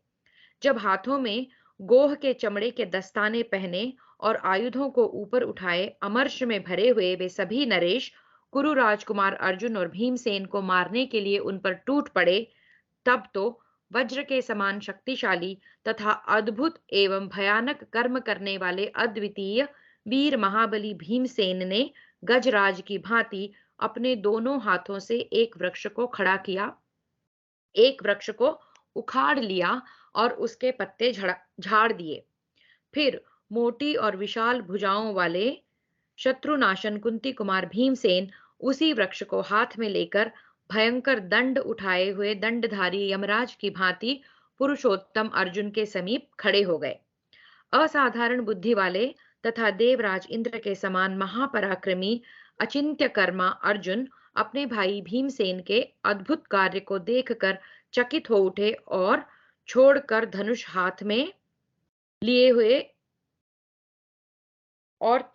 जब हाथों में गोह के चमड़े के दस्ताने पहने और आयुधों को ऊपर उठाए अमर्ष में भरे हुए वे सभी नरेश कुरु राजकुमार अर्जुन और भीमसेन को मारने के लिए उन पर टूट पड़े, तब तो वज्र के समान शक्तिशाली तथा अद्भुत एवं भयानक कर्म करने वाले अद्वितीय वीर महाबली भीमसेन ने गजराज की भांति अपने दोनों हाथों से एक वृक्ष को खड़ा किया, एक वृक्ष को उखाड़ लिया और उसके पत्ते झाड़ दिए। फिर मोटी और विशाल भुजाओं वाले शत्रुनाशन कुंती कुमार भीमसेन उसी वृक्ष को हाथ में लेकर भयंकर दंड उठाए हुए दंडधारी यमराज की भांति पुरुषोत्तम अर्जुन के समीप खड़े हो गए। असाधारण बुद्धि वाले तथा देवराज इंद्र के समान महापराक्रमी अचिंत्य कर्मा अर्जुन अपने भाई भीमसेन के अद्भुत कार्य को देखकर चकित हो उठे और छोड़कर धनुष हाथ में लिए हुए और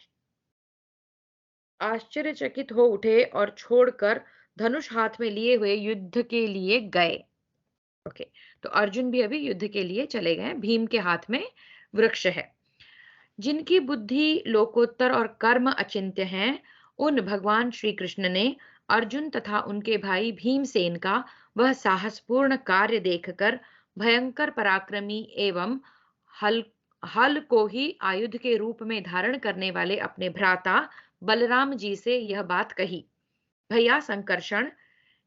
आश्चर्यचकित हो उठे और छोड़कर धनुष हाथ में लिए हुए युद्ध के लिए गए। ओके, तो अर्जुन भी अभी युद्ध के लिए चले गए। भीम के हाथ में वृक्ष है। जिनकी बुद्धि लोकोत्तर और कर्म अचिंत्य हैं, उन भगवान श्री कृष्ण ने अर्जुन तथा उनके भाई भीमसेन का वह साहसपूर्ण कार्य देखकर भयंकर पराक्रमी एवं हल हल को ही आयुध के रूप में धारण करने वाले अपने भ्राता बलराम जी से यह बात कही। भैया संकर्षण,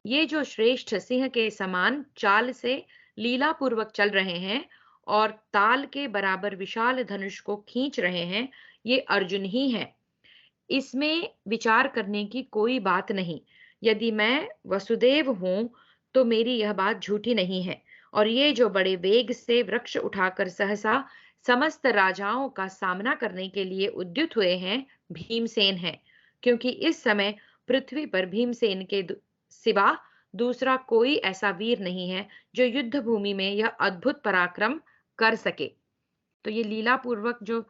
ये जो श्रेष्ठ सिंह के समान चाल से लीला पूर्वक चल रहे हैं और ताल के बराबर विशाल धनुष को खींच रहे हैं, ये अर्जुन ही हैं। इसमें विचार करने की कोई बात नहीं। यदि मैं वसुदेव हूं तो मेरी यह बात झूठी नहीं है। और ये जो बड़े वेग से वृक्ष उठाकर सहसा समस्त राजाओं का सामना करने के लिए उद्युत हुए हैं, भीमसेन हैं, क्योंकि इस समय पृथ्वी पर भीमसेन के सिवा दूसरा कोई ऐसा वीर नहीं है जो युद्ध भूमि में यह अद्भुत पराक्रम कर सके। तो ये लीला पूर्वक जो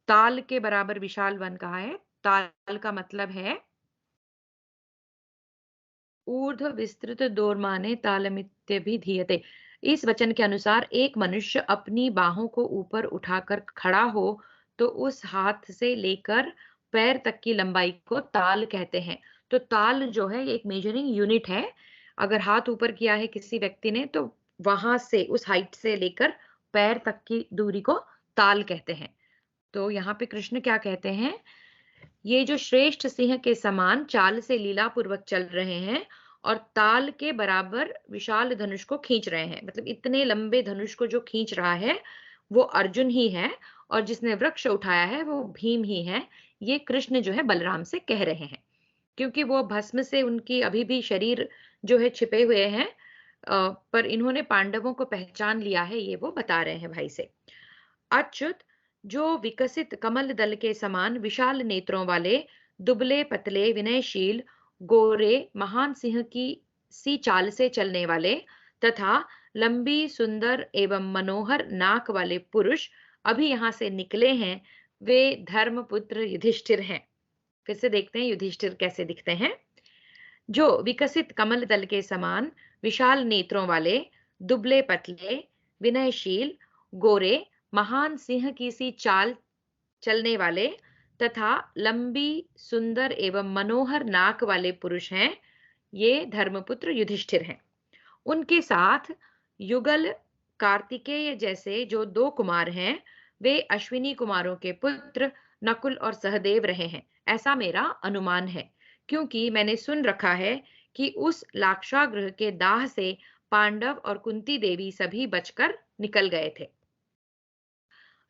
ताल के बराबर विशाल वन कहा है, ताल का मतलब है ऊर्ध्व विस्तृत दोर्माने तालमित्यभिधीयते। इस वचन के अनुसार एक मनुष्य अपनी बाहों को ऊपर उठाकर खड़ा हो तो उस हाथ से लेकर पैर तक की लंबाई को ताल कहते हैं। तो ताल जो है एक मेजरिंग यूनिट है। अगर हाथ ऊपर किया है किसी व्यक्ति ने तो वहां से उस हाइट से लेकर पैर तक की दूरी को ताल कहते हैं। तो यहाँ पे कृष्ण क्या कहते हैं, ये जो श्रेष्ठ सिंह के समान चाल से लीला पूर्वक चल रहे हैं और ताल के बराबर विशाल धनुष को खींच रहे हैं, मतलब इतने लंबे धनुष को जो खींच रहा है वो अर्जुन ही है और जिसने वृक्ष उठाया है वो भीम ही है। ये कृष्ण जो है बलराम से कह रहे हैं, क्योंकि वो भस्म से उनकी अभी भी शरीर जो है छिपे हुए हैं, पर इन्होंने पांडवों को पहचान लिया है, ये वो बता रहे हैं भाई से। अच्युत, जो विकसित कमल दल के समान विशाल नेत्रों वाले दुबले पतले विनयशील गोरे महान सिंह की सी चाल से चलने वाले तथा लंबी सुंदर एवं मनोहर नाक वाले पुरुष अभी यहां से निकले हैं, वे धर्मपुत्र युधिष्ठिर हैं। फिर से देखते हैं युधिष्ठिर कैसे दिखते हैं। जो विकसित कमल दल के समान विशाल नेत्रों वाले दुबले पतले विनयशील गोरे महान सिंह की सी चाल चलने वाले तथा लंबी सुंदर एवं मनोहर नाक वाले पुरुष हैं। ये धर्मपुत्र युधिष्ठिर हैं। उनके साथ युगल, कार्तिकेय जैसे जो दो कुमार हैं, वे अश्विनी कुमारों के पुत्र नकुल और सहदेव रहे हैं, ऐसा मेरा अनुमान है, क्योंकि मैंने सुन रखा है कि उस लाक्षागृह के दाह से पांडव और कुंती देवी सभी बचकर निकल गए थे।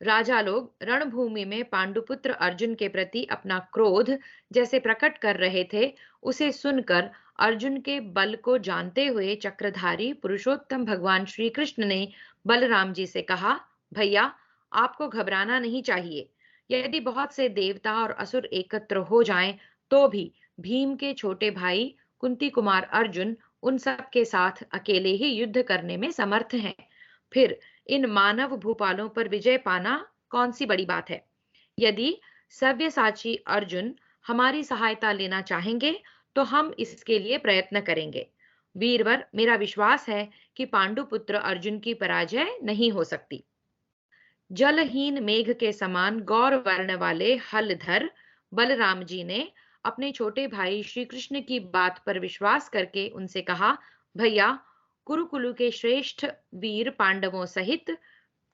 राजा लोग रणभूमि में पांडुपुत्र अर्जुन के प्रति अपना क्रोध जैसे प्रकट कर रहे थे, उसे सुनकर अर्जुन के बल को जानते हुए चक्रधारी पुरुषोत्तम भगवान श्री कृष्ण ने बलराम जी से कहा, भैया, आपको घबराना नहीं चाहिए। यदि बहुत से देवता और असुर एकत्र हो जाएं, तो भी भीम के छोटे भाई कुंती कुमार अर्जुन उन सब के साथ अकेले ही युद्ध करने में समर्थ हैं। फिर इन मानव भूपालों पर विजय पाना कौन सी बड़ी बात है। यदि सव्यसाची अर्जुन हमारी सहायता लेना चाहेंगे, तो हम इसके लिए प्रयत्न करेंगे। वीरवर, मेरा विश्वास है कि पांडुपुत्र अर्जुन की पराजय नहीं हो सकती। जलहीन मेघ के समान गौर वर्ण वाले हलधर बलराम जी ने अपने छोटे भाई श्री कृष्ण की बात पर विश्वास करके उनसे कहा, भैया, कुरुकुल के श्रेष्ठ वीर पांडवों सहित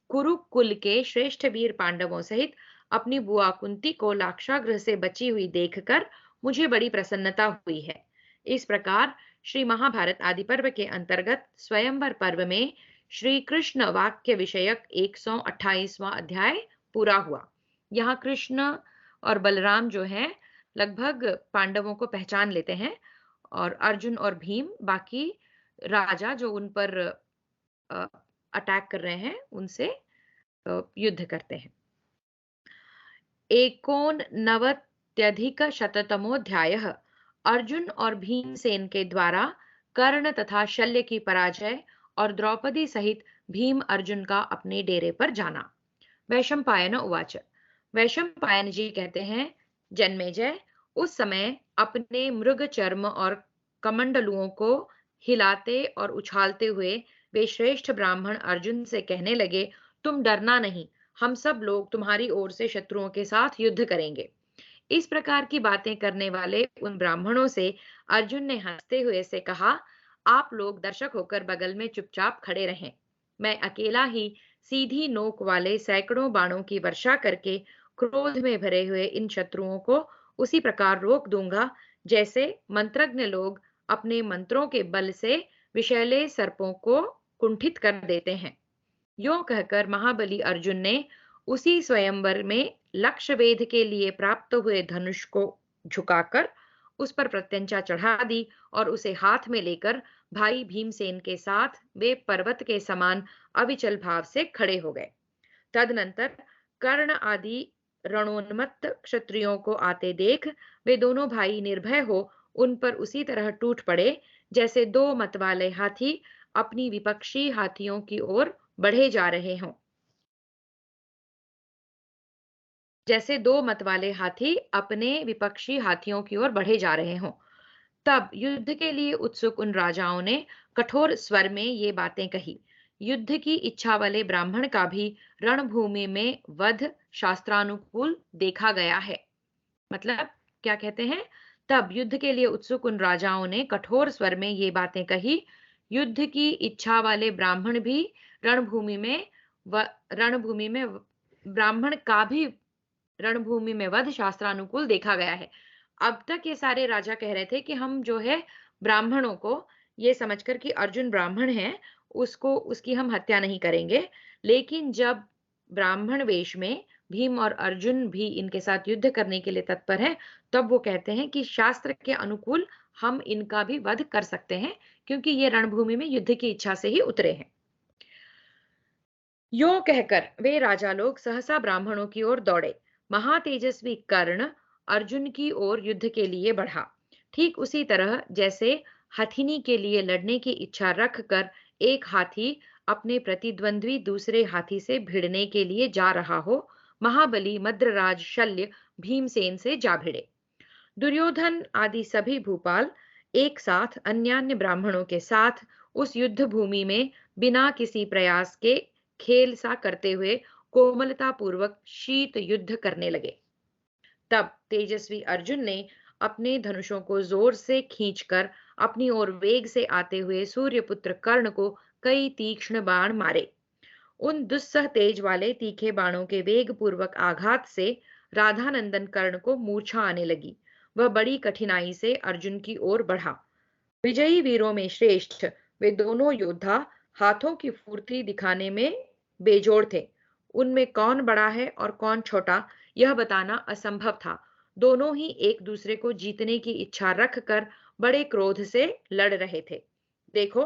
कुरुकुल के श्रेष्ठ वीर पांडवों सहित अपनी बुआ कुंती को लाक्षागृह से बची हुई देखकर मुझे बड़ी प्रसन्नता हुई है। इस प्रकार श्री महाभारत आदि पर्व के अंतर्गत स्वयंवर पर्व में श्री कृष्ण वाक्य विषयक 128वां अध्याय पूरा हुआ। यहाँ कृष्ण और बलराम जो हैं, लगभग पांडवों को पहचान लेते हैं, और अर्जुन और भीम बाकी राजा जो उन पर अटैक कर रहे हैं उनसे युद्ध करते हैं। एकोननवत्यधिकशततमोऽध्यायः। अर्जुन और भीमसेन के द्वारा कर्ण तथा शल्य की पराजय और द्रौपदी सहित भीम अर्जुन का अपने डेरे पर जाना। वैशंपायन उवाच। वैशंपायन जी कहते हैं, जन्मेजय, उस समय अपने मृग चर्म और कमंडलुओं को हिलाते और उछालते हुए वे श्रेष्ठ ब्राह्मण अर्जुन से कहने लगे, तुम डरना नहीं, हम सब लोग तुम्हारी ओर से शत्रुओं के साथ युद्ध करेंगे। इस प्रकार की बातें करने वाले उन ब्राह्मणों से अर्जुन ने हंसते हुए से कहा, आप लोग दर्शक होकर बगल में चुपचाप खड़े रहें। मैं अकेला ही सीधी नोक वाले सैकड़ों बाणों की वर्षा करके क्रोध में भरे हुए इन शत्रुओं को उसी प्रकार रोक दूंगा, जैसे मंत्रज्ञ लोग अपने मंत्रों के बल से विषैले सर्पों को कुंठित कर देते हैं। यों कहकर महाबली अर्जुन ने उसी स्वयंवर में लक्ष्य वेध के लिए प्राप्त हुए धनुष को झुकाकर उस पर प्रत्यंचा चढ़ा दी और उसे हाथ में लेकर भाई भीमसेन के साथ वे पर्वत के समान अविचल भाव से खड़े हो गए। तदनंतर कर्ण आदि रणोन्मत्त क्षत्रियों को आते देख वे दोनों भाई निर्भय हो उन पर उसी तरह टूट पड़े, जैसे दो मतवाले हाथी अपनी विपक्षी हाथियों की ओर बढ़े जा रहे हों। जैसे दो मतवाले हाथी अपने विपक्षी हाथियों की ओर बढ़े जा रहे हों। तब युद्ध के लिए उत्सुक उन राजाओं ने कठोर स्वर में ये बातें कही। युद्ध की इच्छा वाले ब्राह्मण का भी रणभूमि में वध शास्त्रानुकूल देखा गया है। मतलब क्या कहते हैं? तब युद्ध के लिए उत्सुक उन राजाओं ने कठोर स्वर में ये बातें कही। युद्ध की इच्छा वाले ब्राह्मण भी रणभूमि में रणभूमि में ब्राह्मण का भी रणभूमि में वध शास्त्रानुकूल देखा गया है। अब तक ये सारे राजा कह रहे थे कि हम जो है ब्राह्मणों को ये समझकर कि अर्जुन ब्राह्मण है, उसको उसकी हम हत्या नहीं करेंगे। लेकिन जब ब्राह्मण वेश में भीम और अर्जुन भी इनके साथ युद्ध करने के लिए तत्पर हैं, तब वो कहते हैं कि शास्त्र के अनुकूल हम इनका भी वध कर सकते हैं, क्योंकि ये रणभूमि में युद्ध की इच्छा से ही उतरे हैं। यों कहकर वे राजा लोग सहसा ब्राह्मणों की ओर दौड़े। महातेजस्वी कर्ण अर्जुन की ओर युद्ध के लिए बढ़ा। ठीक उसी तरह जैसे हथिनी के लिए लड़ने की इच्छा रखकर एक हाथी अपने प्रतिद्वंद्वी दूसरे हाथी से भिड़ने के लिए जा रहा हो, महाबली मद्रराज शल्य भीमसेन से जा भिड़े। दुर्योधन आदि सभी भूपाल एक साथ अन्यान्य ब्राह्मणों के साथ उस युद्ध भूमि में बिना किसी प्रयास के खेल सा करते हुए कोमलता पूर्वक शीत युद्ध करने लगे। तब तेजस्वी अर्जुन ने अपने धनुषों को जोर से खींचकर अपनी ओर वेग से आते हुए सूर्यपुत्र कर्ण को कई तीक्ष्ण बाण मारे। उन दुस्सह तेज वाले तीखे बाणों के वेग पूर्वक आघात से राधानंदन कर्ण को मूर्छा आने लगी। वह बड़ी कठिनाई से अर्जुन की ओर बढ़ा। विजयी वीरों में श्रेष्ठ वे दोनों योद्धा हाथों की फुर्ती दिखाने में बेजोड़ थे। उनमें कौन बड़ा है और कौन छोटा यह बताना असंभव था। दोनों ही एक दूसरे को जीतने की इच्छा रखकर बड़े क्रोध से लड़ रहे थे। देखो,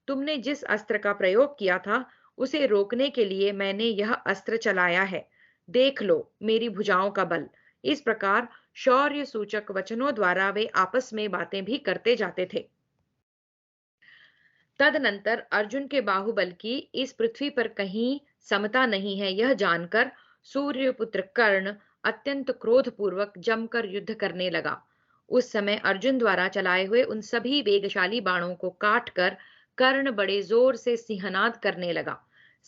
तुमने जिस अस्त्र का प्रयोग किया था उसे रोकने के लिए मैंने यह अस्त्र चलाया है। देख लो मेरी भुजाओं का बल। इस प्रकार शौर्य सूचक वचनों द्वारा वे आपस में बातें भी करते जाते थे। तदनंतर अर्जुन के बाहुबल की इस पृथ्वी पर कहीं समता नहीं है यह जानकर सूर्यपुत्र कर्ण अत्यंत क्रोधपूर्वक जमकर युद्ध करने लगा। उस समय अर्जुन द्वारा चलाए हुए उन सभी वेगशाली बाणों को काटकर कर्ण बड़े जोर से सिंहनाद करने लगा।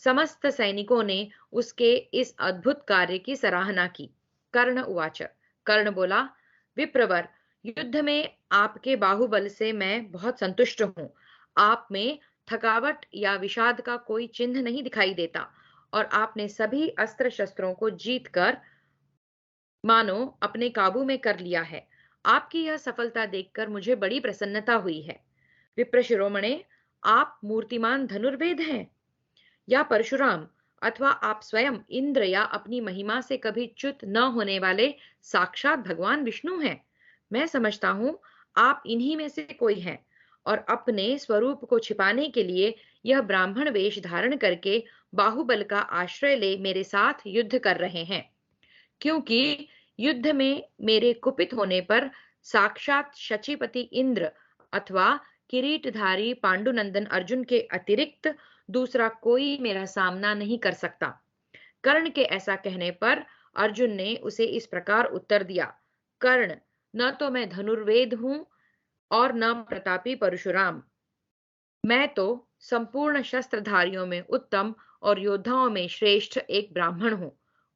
समस्त सैनिकों ने उसके इस अद्भुत कार्य की सराहना की। कर्ण उवाच, कर्ण बोला, विप्रवर, युद्ध में आपके बाहुबल से मैं बहुत संतुष्ट हूं। आप में थकावट या विषाद का कोई चिन्ह नहीं दिखाई देता और आपने सभी अस्त्र शस्त्रों को जीतकर मानो अपने काबू में कर लिया है। आपकी यह सफलता देखकर मुझे बड़ी प्रसन्नता हुई है। विप्र शिरोमणे, आप मूर्तिमान धनुर्वेद हैं या परशुराम, अथवा आप स्वयं इंद्र या अपनी महिमा से कभी च्युत न होने वाले साक्षात भगवान विष्णु हैं। मैं समझता हूं आप इन्हीं में से कोई हैं और अपने स्वरूप को छिपाने के लिए यह ब्राह्मण वेश धारण करके बाहुबल का आश्रय ले मेरे साथ युद्ध कर रहे हैं। क्योंकि युद्ध में मेरे कुपित होने पर साक्षात शचीपति इंद्र अथवा किरीटधारी पांडुनंदन अर्जुन के अतिरिक्त दूसरा कोई मेरा सामना नहीं कर सकता। कर्ण के ऐसा कहने पर अर्जुन ने उसे इस प्रकार उत्तर दिया, कर्ण, न तो मैं धनुर्वेद हूं और न प्रतापी परशुराम। मैं तो संपूर्ण शस्त्रधारियों में उत्तम और योद्धाओं में श्रेष्ठ एक ब्राह्मण हूं।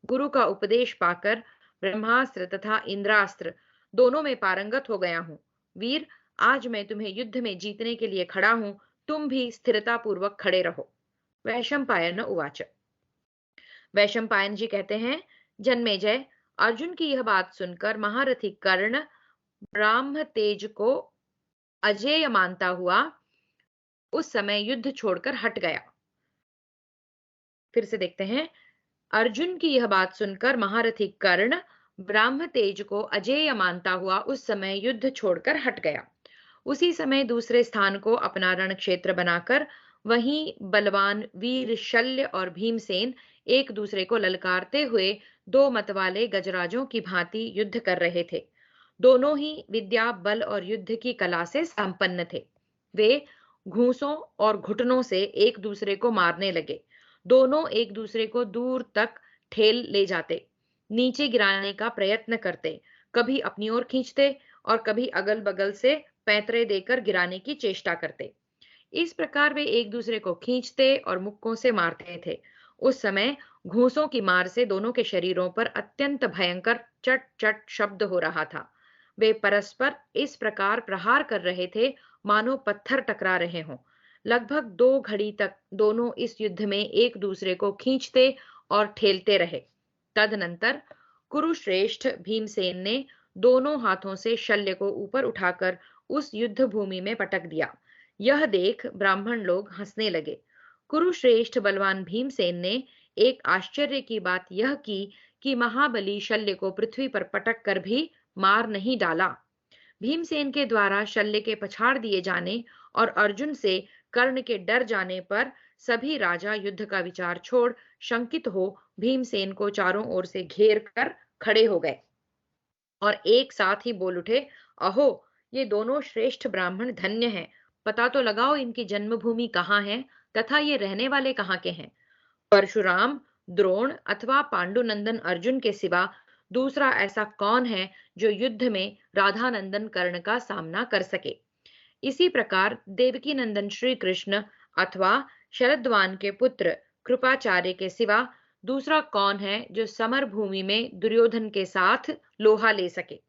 गुरु का उपदेश पाकर ब्रह्मास्त्र तथा इंद्रास्त्र दोनों में पारंगत हो गया हूं। वीर, आज मैं तुम्हें युद्ध में जीतने के लिए खड़ा हूं। तुम भी स्थिरता पूर्वक खड़े रहो। वैशंपायन उवाच। वैशंपायन जी कहते हैं, जन्मेजय, अर्जुन की यह बात सुनकर महारथी कर्ण ब्राह्म तेज को अजेय मानता हुआ उस समय युद्ध छोड़कर हट गया। फिर से देखते हैं, अर्जुन की यह बात सुनकर महारथी कर्ण ब्राह्म तेज को अजेय मानता हुआ उस समय युद्ध छोड़कर हट गया। उसी समय दूसरे स्थान को अपना रण क्षेत्र बनाकर वहीं बलवान वीर शल्य और भीमसेन एक दूसरे को ललकारते हुए दो मतवाले गजराजों की भांति युद्ध कर रहे थे। दोनों ही विद्या, बल और युद्ध की कला से संपन्न थे। वे घूंसों और घुटनों से एक दूसरे को मारने लगे। दोनों एक दूसरे को दूर तक ठेल ले जाते, नीचे गिराने का प्रयत्न करते, कभी अपनी ओर खींचते और कभी अगल बगल से पैंतरे देकर गिराने की चेष्टा करते। इस प्रकार वे एक दूसरे को खींचते और मुक्कों से मारते थे। उस समय घूंसों की मार से दोनों के शरीरों पर अत्यंत भयंकर चट चट शब्द हो रहा था। वे परस्पर इस प्रकार प्रहार कर रहे थे मानो पत्थर टकरा रहे हों। लगभग 2 घड़ी तक दोनों इस युद्ध में एक दूसरे को खींचते और ठेलते रहे। तदनंतर कुरुश्रेष्ठ भीमसेन ने दोनों हाथों से शल्य को ऊपर उठाकर उस युद्ध भूमि में पटक दिया। यह देख ब्राह्मण लोग हंसने लगे। कुरुश्रेष्ठ बलवान भीमसेन ने एक आश्चर्य की बात यह की कि महाबली शल्य को पृथ्वी पर पटक कर भी मार नहीं डाला। भीमसेन के द्वारा शल्य के पछाड़ दिए जाने और अर्जुन से कर्ण के डर जाने पर सभी राजा युद्ध का विचार छोड़ शंकित हो भीमसेन को चारों ओर से घेर कर खड़े हो गए और एक साथ ही बोल उठे, अहो, ये दोनों श्रेष्ठ ब्राह्मण धन्य हैं। पता तो लगाओ इनकी जन्मभूमि कहाँ है तथा ये रहने वाले कहाँ के हैं। परशुराम, द्रोण अथवा पांडुनंदन अर्जुन के सिवा दूसरा ऐसा कौन है जो युद्ध में राधानंदन कर्ण का सामना कर सके। इसी प्रकार देवकी नंदन श्री कृष्ण अथवा शरद्वान के पुत्र कृपाचार्य के सिवा दूसरा कौन है जो समर भूमि में दुर्योधन के साथ लोहा ले सके।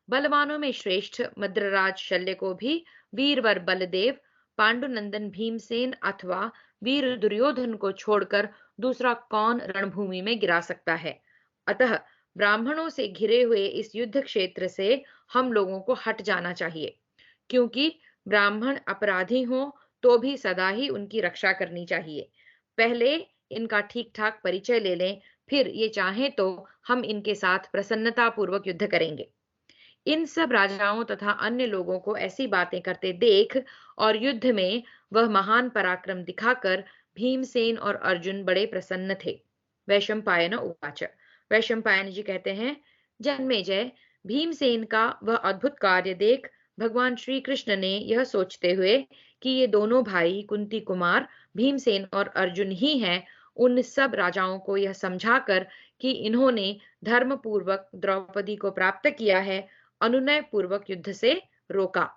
बलवानों में श्रेष्ठ मद्रराज शल्य को भी वीरवर बलदेव, पांडुनंदन भीमसेन अथवा वीर दुर्योधन को छोड़कर दूसरा कौन रणभूमि में गिरा सकता है। अतः ब्राह्मणों से घिरे हुए इस युद्ध क्षेत्र से हम लोगों को हट जाना चाहिए, क्योंकि ब्राह्मण अपराधी हों तो भी सदा ही उनकी रक्षा करनी चाहिए। पहले इनका ठीक ठाक परिचय ले लें, फिर ये चाहें तो हम इनके साथ प्रसन्नता पूर्वक युद्ध करेंगे। इन सब राजाओं तथा अन्य लोगों को ऐसी बातें करते देख और युद्ध में वह महान पराक्रम दिखाकर भीमसेन और अर्जुन बड़े प्रसन्न थे। वैशंपायन उवाच। वैशंपायन जी कहते हैं, जन्मेजय, भीमसेन का वह अद्भुत कार्य देख भगवान श्री कृष्ण ने यह सोचते हुए कि ये दोनों भाई कुंती कुमार भीमसेन और अर्जुन ही हैं, उन सब राजाओं को यह समझाकर कि इन्होंने धर्म पूर्वक द्रौपदी को प्राप्त किया है, अनुनय पूर्वक युद्ध से रोका।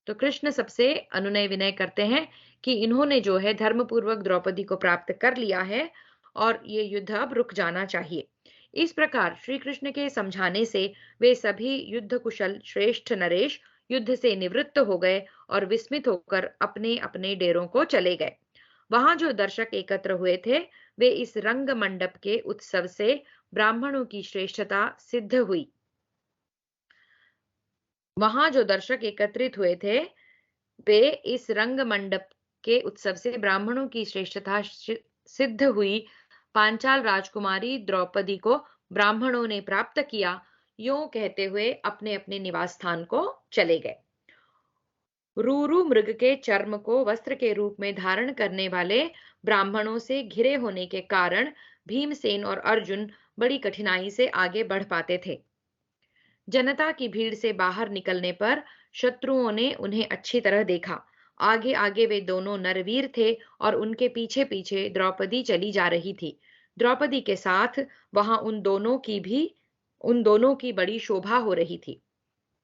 तो कृष्ण सबसे अनुनय विनय करते हैं कि इन्होंने जो है धर्म पूर्वक द्रौपदी को प्राप्त कर लिया है और ये युद्ध अब रुक जाना चाहिए। इस प्रकार श्री कृष्ण के समझाने से वे सभी युद्ध कुशल श्रेष्ठ नरेश युद्ध से निवृत्त हो गए और विस्मित होकर अपने अपने डेरों को चले गए। वहां जो दर्शक एकत्र हुए थे वे इस रंग मंडप के उत्सव से ब्राह्मणों की श्रेष्ठता सिद्ध हुई। वहां जो दर्शक एकत्रित हुए थे वे इस रंग मंडप के उत्सव से ब्राह्मणों की श्रेष्ठता सिद्ध हुई। पांचाल राजकुमारी द्रौपदी को ब्राह्मणों ने प्राप्त किया, यूं कहते हुए अपने अपने निवास स्थान को चले गए। रूरू मृग के चर्म को वस्त्र के रूप में धारण करने वाले ब्राह्मणों से घिरे होने के कारण भीमसेन और अर्जुन बड़ी कठिनाई से आगे बढ़ पाते थे। जनता की भीड़ से बाहर निकलने पर शत्रुओं ने उन्हें अच्छी तरह देखा। आगे आगे वे दोनों नरवीर थे और उनके पीछे पीछे द्रौपदी चली जा रही थी। द्रौपदी के साथ वहां उन दोनों की बड़ी शोभा हो रही थी।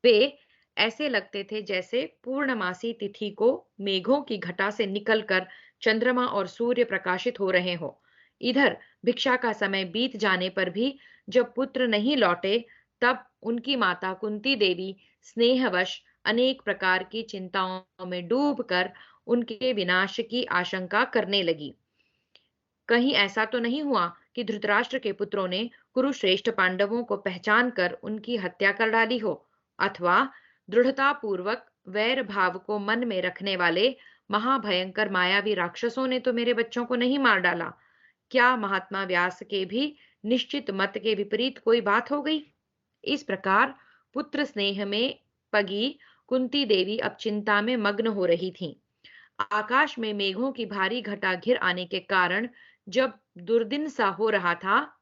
वे ऐसे लगते थे जैसे पूर्णमासी तिथि को मेघों की घटा से निकलकर चंद्रमा और सूर्य प्रकाशित हो रहे हो। इधर भिक्षा का समय बीत जाने पर भी जब पुत्र नहीं लौटे तब उनकी माता कुंती देवी स्नेहवश अनेक प्रकार की चिंताओं में डूबकर उनके विनाश की आशंका करने लगी। कहीं ऐसा तो नहीं हुआ कि धृतराष्ट्र के पुत्रों ने कुरुश्रेष्ठ पांडवों को पहचान कर उनकी हत्या कर डाली हो, अथवा दृढ़ता पूर्वक वैर भाव को मन में रखने वाले महाभयंकर मायावी राक्षसों ने तो मेरे बच्चों को नहीं मार डाला। क्या महात्मा व्यास के भी निश्चित मत के विपरीत कोई बात हो गई? इस प्रकार पुत्र स्नेह में पगी कुंती देवी अब चिंता में मग्न हो रही थीं। आकाश में मेघों की भारी घटा घिर आने के कारण जब दुर्दिन सा हो रहा था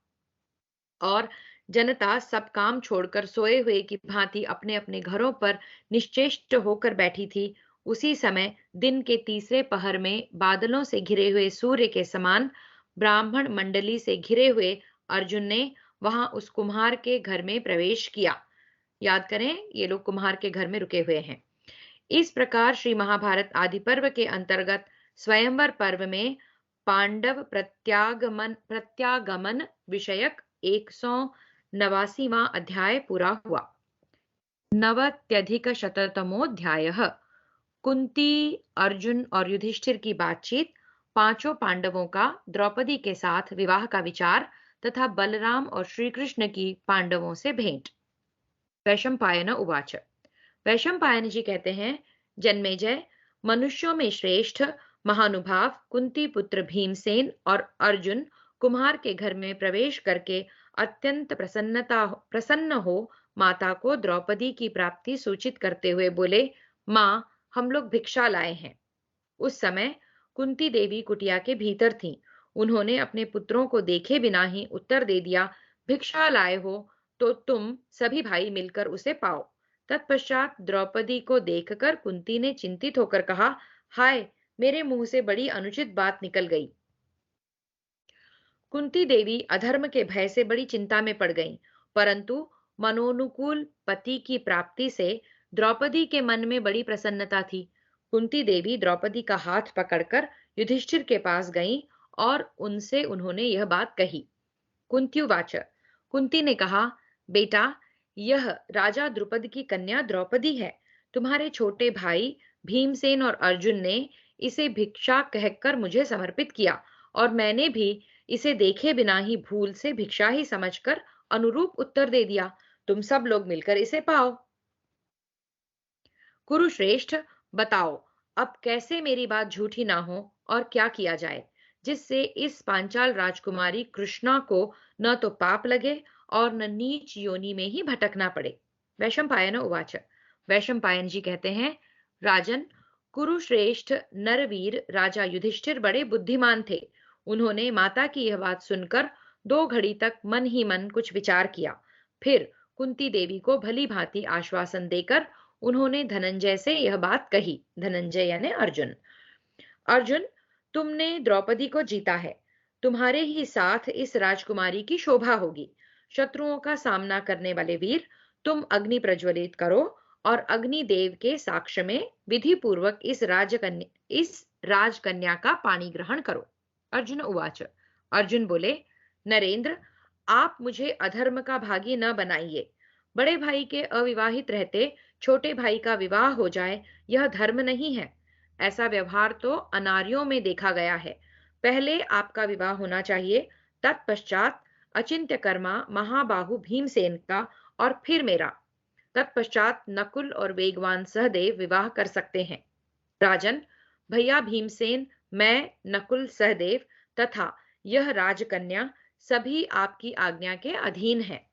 और जनता सब काम छोड़कर सोए हुए की भांति अपने अपने घरों पर निश्चेष्ट होकर बैठी थी, उसी समय दिन के तीसरे पहर में बादलों से घिरे हुए सूर्य के समान ब्राह्मण मंडली से घिरे हुए अर्जुन ने वहां उस कुम्हार के घर में प्रवेश किया। याद करें, ये लोग कुम्हार के घर में रुके हुए हैं। इस प्रकार श्री महाभारत आदि पर्व के अंतर्गत स्वयंवर पर्व में पांडव प्रत्यागमन विषयक 189वां अध्याय पूरा हुआ। 90+शततमोऽध्यायः। कुंती, अर्जुन और युधिष्ठिर की बातचीत, पांचों पांडवों का द्रौपदी के साथ विवाह का विचार तथा बलराम और श्री कृष्ण की पांडवों से भेंट। वैशंपायन उवाच। वैशंपायन जी कहते हैं, जन्मेजय, मनुष्यों में श्रेष्ठ महानुभाव कुंती पुत्र भीमसेन और अर्जुन कुम्हार के घर में प्रवेश करके अत्यंत प्रसन्न हो माता को द्रौपदी की प्राप्ति सूचित करते हुए बोले, माँ, हम लोग भिक्षा लाए हैं। उस समय कुंती देवी कुटिया के भीतर थीं। उन्होंने अपने पुत्रों को देखे बिना ही उत्तर दे दिया, भिक्षा लाए हो तो तुम सभी भाई मिलकर उसे पाओ। तत्पश्चात द्रौपदी को देखकर कुंती ने चिंतित होकर कहा, हाय, मेरे मुंह से बड़ी अनुचित बात निकल गई। कुंती देवी अधर्म के भय से बड़ी चिंता में पड़ गईं, परंतु मनोनुकूल पति की प्राप्ति से द्रौपदी के मन में बड़ी प्रसन्नता थी। कुंती देवी द्रौपदी का हाथ पकड़कर युधिष्ठिर के पास गईं और उनसे उन्होंने यह बात कही। कुंत्युवाच, कुंती ने कहा, बेटा, यह राजा द्रुपद की कन्या द्रौपदी है। तुम्हारे छोटे भाई भीमसेन और अर्जुन ने इसे भिक्षा कहकर मुझे समर्पित किया, और मैंने भी इसे देखे बिना ही भूल से भिक्षा ही समझकर अनुरूप उत्तर दे दिया। तुम सब लोग मिलकर इसे पाओ। कुरुश्रेष्ठ, बताओ, अब कैसे मेरी बात झूठी ना हो, और क्या किया जाए जिससे इस पांचाल राजकुमारी कृष्णा को न तो पाप लगे और न नीच योनि में ही भटकना पड़े। वैशंपायन उवाच, वैशंपायन जी कहते हैं, राजन, कुरुश्रेष्ठ नरवीर राजा युधिष्ठिर बड़े बुद्धिमान थे। उन्होंने माता की यह बात सुनकर 2 घड़ी तक मन ही मन कुछ विचार किया। फिर कुंती देवी को भली भांति आश्वासन देकर उन्होंने धनंजय से यह बात कही। धनंजय यानी अर्जुन। अर्जुन, तुमने द्रौपदी को जीता है। तुम्हारे ही साथ इस राजकुमारी की शोभा होगी। शत्रुओं का सामना करने वाले वीर, तुम अग्नि प्रज्वलित करो और अग्निदेव के साक्ष्य में विधि पूर्वक इस राजकन्या का पानी ग्रहण करो। अर्जुन उवाच, अर्जुन बोले, नरेंद्र, आप मुझे अधर्म का भागी न बनाइए। बड़े भाई के अविवाहित रहते छोटे भाई का विवाह हो जाए, यह धर्म नहीं है। ऐसा व्यवहार तो अनार्यों में देखा गया है। पहले आपका विवाह होना चाहिए, तत्पश्चात अचिंत्य कर्मा महाबाहु भीमसेन का, और फिर मेरा। तत्पश्चात नकुल और वेगवान सहदेव विवाह कर सकते हैं। राजन, भैया भीमसेन, मैं, नकुल, सहदेव तथा यह राजकन्या सभी आपकी आज्ञा के अधीन हैं।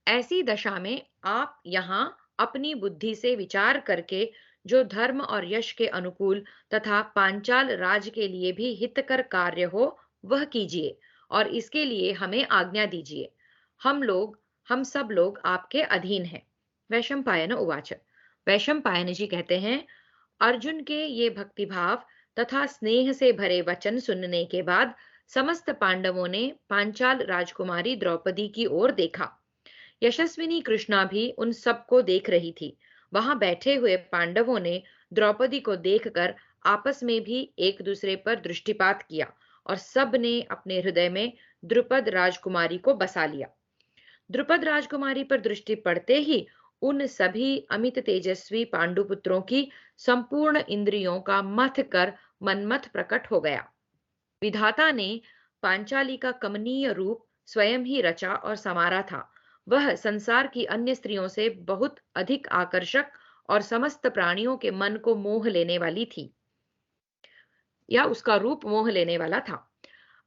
ऐसी दशा में आप यहाँ अपनी बुद्धि से विचार करके जो धर्म और यश के अनुकूल तथा पांचाल राज के लिए भी हितकर कार्य हो वह कीजिए, और इसके लिए हमें आज्ञा दीजिए। हम सब लोग आपके अधीन हैं। वैशंपायन उवाच, वैशंपायन जी कहते हैं, अर्जुन के ये भक्तिभाव तथा स्नेह से भरे वचन सुनने के बाद समस्त पांडवों ने पांचाल राजकुमारी द्रौपदी की ओर देखा। यशस्विनी कृष्णा भी उन सबको देख रही थी। वहां बैठे हुए पांडवों ने द्रौपदी को देखकर आपस में भी एक दूसरे पर दृष्टिपात किया, और सब ने अपने हृदय में द्रुपद राजकुमारी को बसा लिया। द्रुपद राजकुमारी पर दृष्टि पड़ते ही उन सभी अमित तेजस्वी पांडुपुत्रों की संपूर्ण इंद्रियों का मथ कर मनमथ प्रकट हो गया। विधाता ने पांचाली का कमनीय रूप स्वयं ही रचा और संवारा था। वह संसार की अन्य स्त्रियों से बहुत अधिक आकर्षक और समस्त प्राणियों के मन को मोह लेने वाली थी, या उसका रूप मोह लेने वाला था।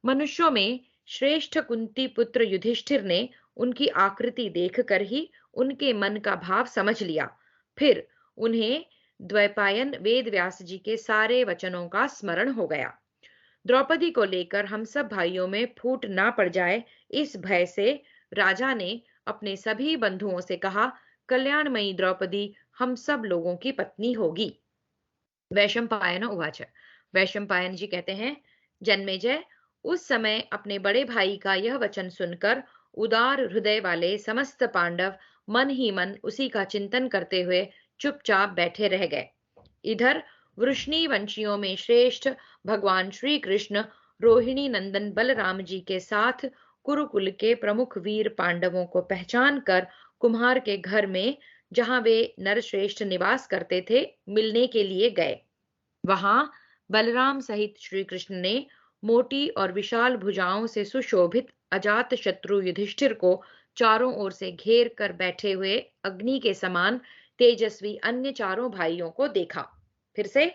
मनुष्यों में श्रेष्ठ कुंती पुत्र युधिष्ठिर ने उनकी आकृति देखकर ही उनके मन का भाव समझ लिया। फिर उन्हें द्वैपायन वेद व्यास जी के सारे वचनों का स्मरण हो गया। द्रौपदी को लेकर हम सब भाइयों में फूट ना पड़ जाए, इस भय से राजा ने अपने सभी बंधुओं से कहा, कल्याणमयी द्रौपदी हम सब लोगों की पत्नी होगी। वैशंपायन उवाच, वैशंपायन जी कहते हैं, जन्मेजय, उस समय अपने बड़े भाई का यह वचन सुनकर उदार हृदय वाले समस्त पांडव मन ही मन उसी का चिंतन करते हुए चुपचाप बैठे रह गए। इधर वृष्णि वंशियों में श्रेष्ठ भगवान श्री कृष्ण रोहिणी नंदन बलराम जी के साथ कुरुकुल के प्रमुख वीर पांडवों को पहचान कर कुम्हार के घर में, जहां वे नरश्रेष्ठ निवास करते थे, मिलने के लिए गए। वहां बलराम सहित श्री कृष्ण ने मोटी और विशाल भुजाओं से सुशोभित अजात शत्रु युधिष्ठिर को चारों ओर से घेर कर बैठे हुए अग्नि के समान तेजस्वी अन्य चारों भाइयों को देखा। फिर से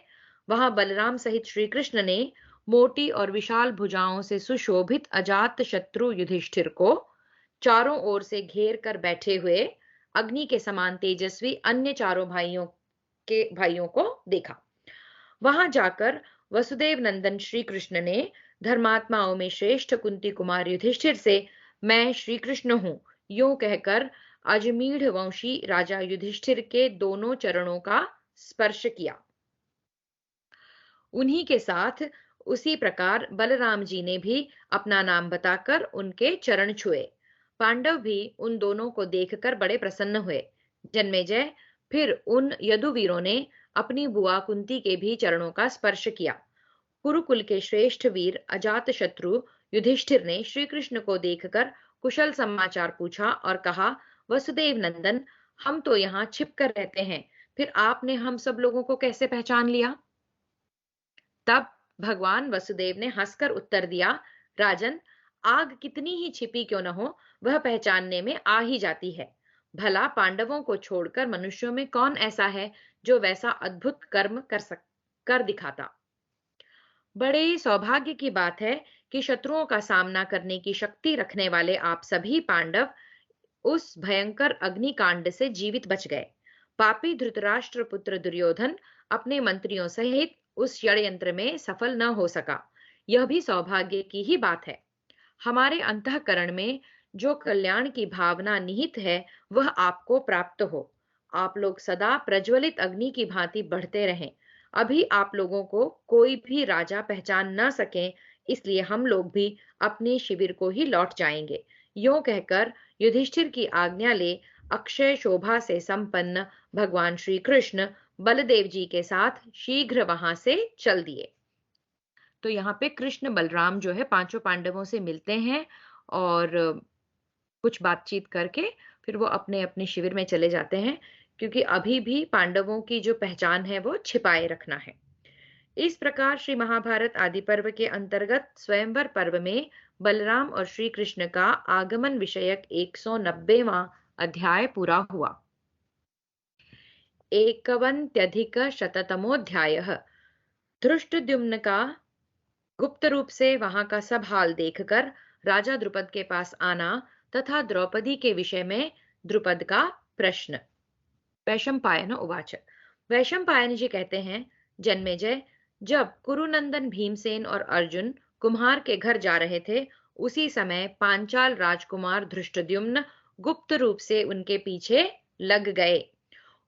वहां बलराम सहित श्री कृष्ण ने मोटी और विशाल भुजाओं से सुशोभित अजात शत्रु युधिष्ठिर को चारों ओर से घेर कर बैठे हुए अग्नि के समान तेजस्वी अन्य चारों भाइयों को देखा। वहां जाकर वसुदेव नंदन श्री कृष्ण ने धर्मात्माओं में श्रेष्ठ कुंती कुमार युधिष्ठिर से, मैं श्री कृष्ण हूं, यूं कहकर अजमीढ़ वंशी राजा युधिष्ठिर के दोनों चरणों का स्पर्श किया। उन्हीं के साथ उसी प्रकार बलराम जी ने भी अपना नाम बताकर उनके चरण छुए। पांडव भी उन दोनों को देखकर बड़े प्रसन्न हुए। जन्मेजय, फिर उन यदुवीरों ने अपनी बुआ कुंती के भी चरणों का स्पर्श किया। कुरुकुल के श्रेष्ठ वीर अजात शत्रु युधिष्ठिर ने श्री कृष्ण को देखकर कुशल समाचार पूछा और कहा, वसुदेव नंदन, हम तो यहाँ छिप कर रहते हैं, फिर आपने हम सब लोगों को कैसे पहचान लिया? तब भगवान वसुदेव ने हंसकर उत्तर दिया, राजन, आग कितनी ही छिपी क्यों न हो, वह पहचानने में आ ही जाती है। भला पांडवों को छोड़कर मनुष्यों में कौन ऐसा है जो वैसा अद्भुत कर्म कर दिखाता। बड़े सौभाग्य की बात है कि शत्रुओं का सामना करने की शक्ति रखने वाले आप सभी पांडव उस भयंकर अग्निकांड से जीवित बच गए। पापी धृतराष्ट्र पुत्र दुर्योधन अपने मंत्रियों सहित उस षड्यंत्र में सफल न हो सका। यह भी सौभाग्य की ही बात है। हमारे अंतःकरण में जो कल्याण की भावना निहित है वह आपको प्राप्त हो। आप लोग सदा प्रज्वलित अग्नि की भांति बढ़ते रहें। अभी आप लोगों को कोई भी राजा पहचान न सके, इसलिए हम लोग भी अपने शिविर को ही लौट जाएंगे। यूं कहकर युधिष्ठिर की आज्ञा ले अक्षय शोभा से संपन्न भगवान श्री कृष्ण बलदेव जी के साथ शीघ्र वहां से चल दिए। तो यहाँ पे कृष्ण बलराम जो है पांचों पांडवों से मिलते हैं और कुछ बातचीत करके फिर वो अपने अपने शिविर में चले जाते हैं, क्योंकि अभी भी पांडवों की जो पहचान है वो छिपाए रखना है। इस प्रकार श्री महाभारत आदि पर्व के अंतर्गत स्वयंवर पर्व में बलराम और श्री कृष्ण का आगमन विषयक 190वां अध्याय पूरा हुआ। एकवन्त्यधिकशततमोऽध्यायः। धृष्टद्युम्न का गुप्त रूप से वहां का सब हाल देखकर राजा द्रुपद के पास आना तथा द्रौपदी के विषय में द्रुपद का प्रश्न। वैशंपायन उवाच। वैशंपायन जी कहते हैं, जन्मेजय, जब कुरुनंदन भीमसेन और अर्जुन कुम्हार के घर जा रहे थे, उसी समय पांचाल राजकुमार धृष्टद्युम्न गुप्त रूप से उनके पीछे लग गए।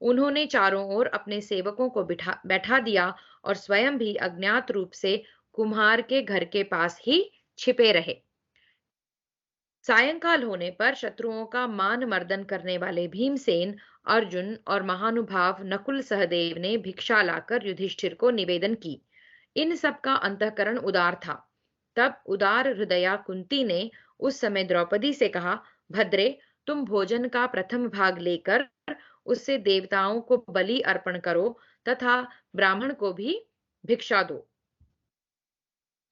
उन्होंने चारों ओर अपने सेवकों को बैठा दिया और स्वयं भी अज्ञात रूप से कुम्हार के घर के पास ही छिपे रहे। सायंकाल होने पर शत्रुओं का मान मर्दन करने वाले भीमसेन, अर्जुन और महानुभाव नकुल सहदेव ने भिक्षा लाकर युधिष्ठिर को निवेदन की। इन सब का अंतःकरण उदार था। तब उदार हृदया कुंती ने उस समय द्रौपदी से कहा, भद्रे, तुम भोजन का प्रथम भाग लेकर उससे देवताओं को बलि अर्पण करो तथा ब्राह्मण को भी भिक्षा दो।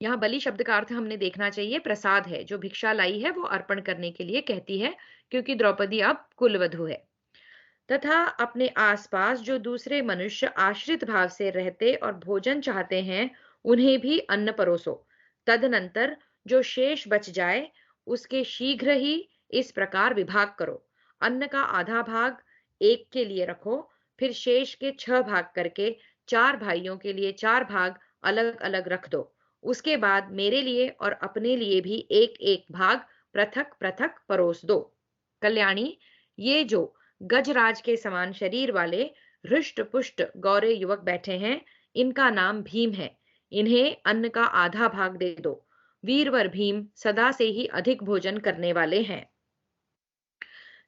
यहाँ बलि शब्द का अर्थ हमने देखना चाहिए प्रसाद है। जो भिक्षा लाई है वो अर्पण करने के लिए कहती है, क्योंकि द्रौपदी अब कुलवधु है। तथा अपने आसपास जो दूसरे मनुष्य आश्रित भाव से रहते और भोजन चाहते हैं, उन्हें भी अन्न परोसो। तदनंतर जो शेष बच जाए उसके शीघ्र ही इस प्रकार विभाग करो। अन्न का आधा भाग एक के लिए रखो, फिर शेष के 6 भाग करके 4 भाइयों के लिए 4 भाग अलग अलग रख दो। उसके बाद मेरे लिए और अपने लिए भी एक एक भाग पृथक पृथक परोस दो। कल्याणी, ये जो गजराज के समान शरीर वाले हृष्ट पुष्ट गौरे युवक बैठे हैं, इनका नाम भीम है। इन्हें अन्न का आधा भाग दे दो। वीरवर भीम सदा से ही अधिक भोजन करने वाले हैं।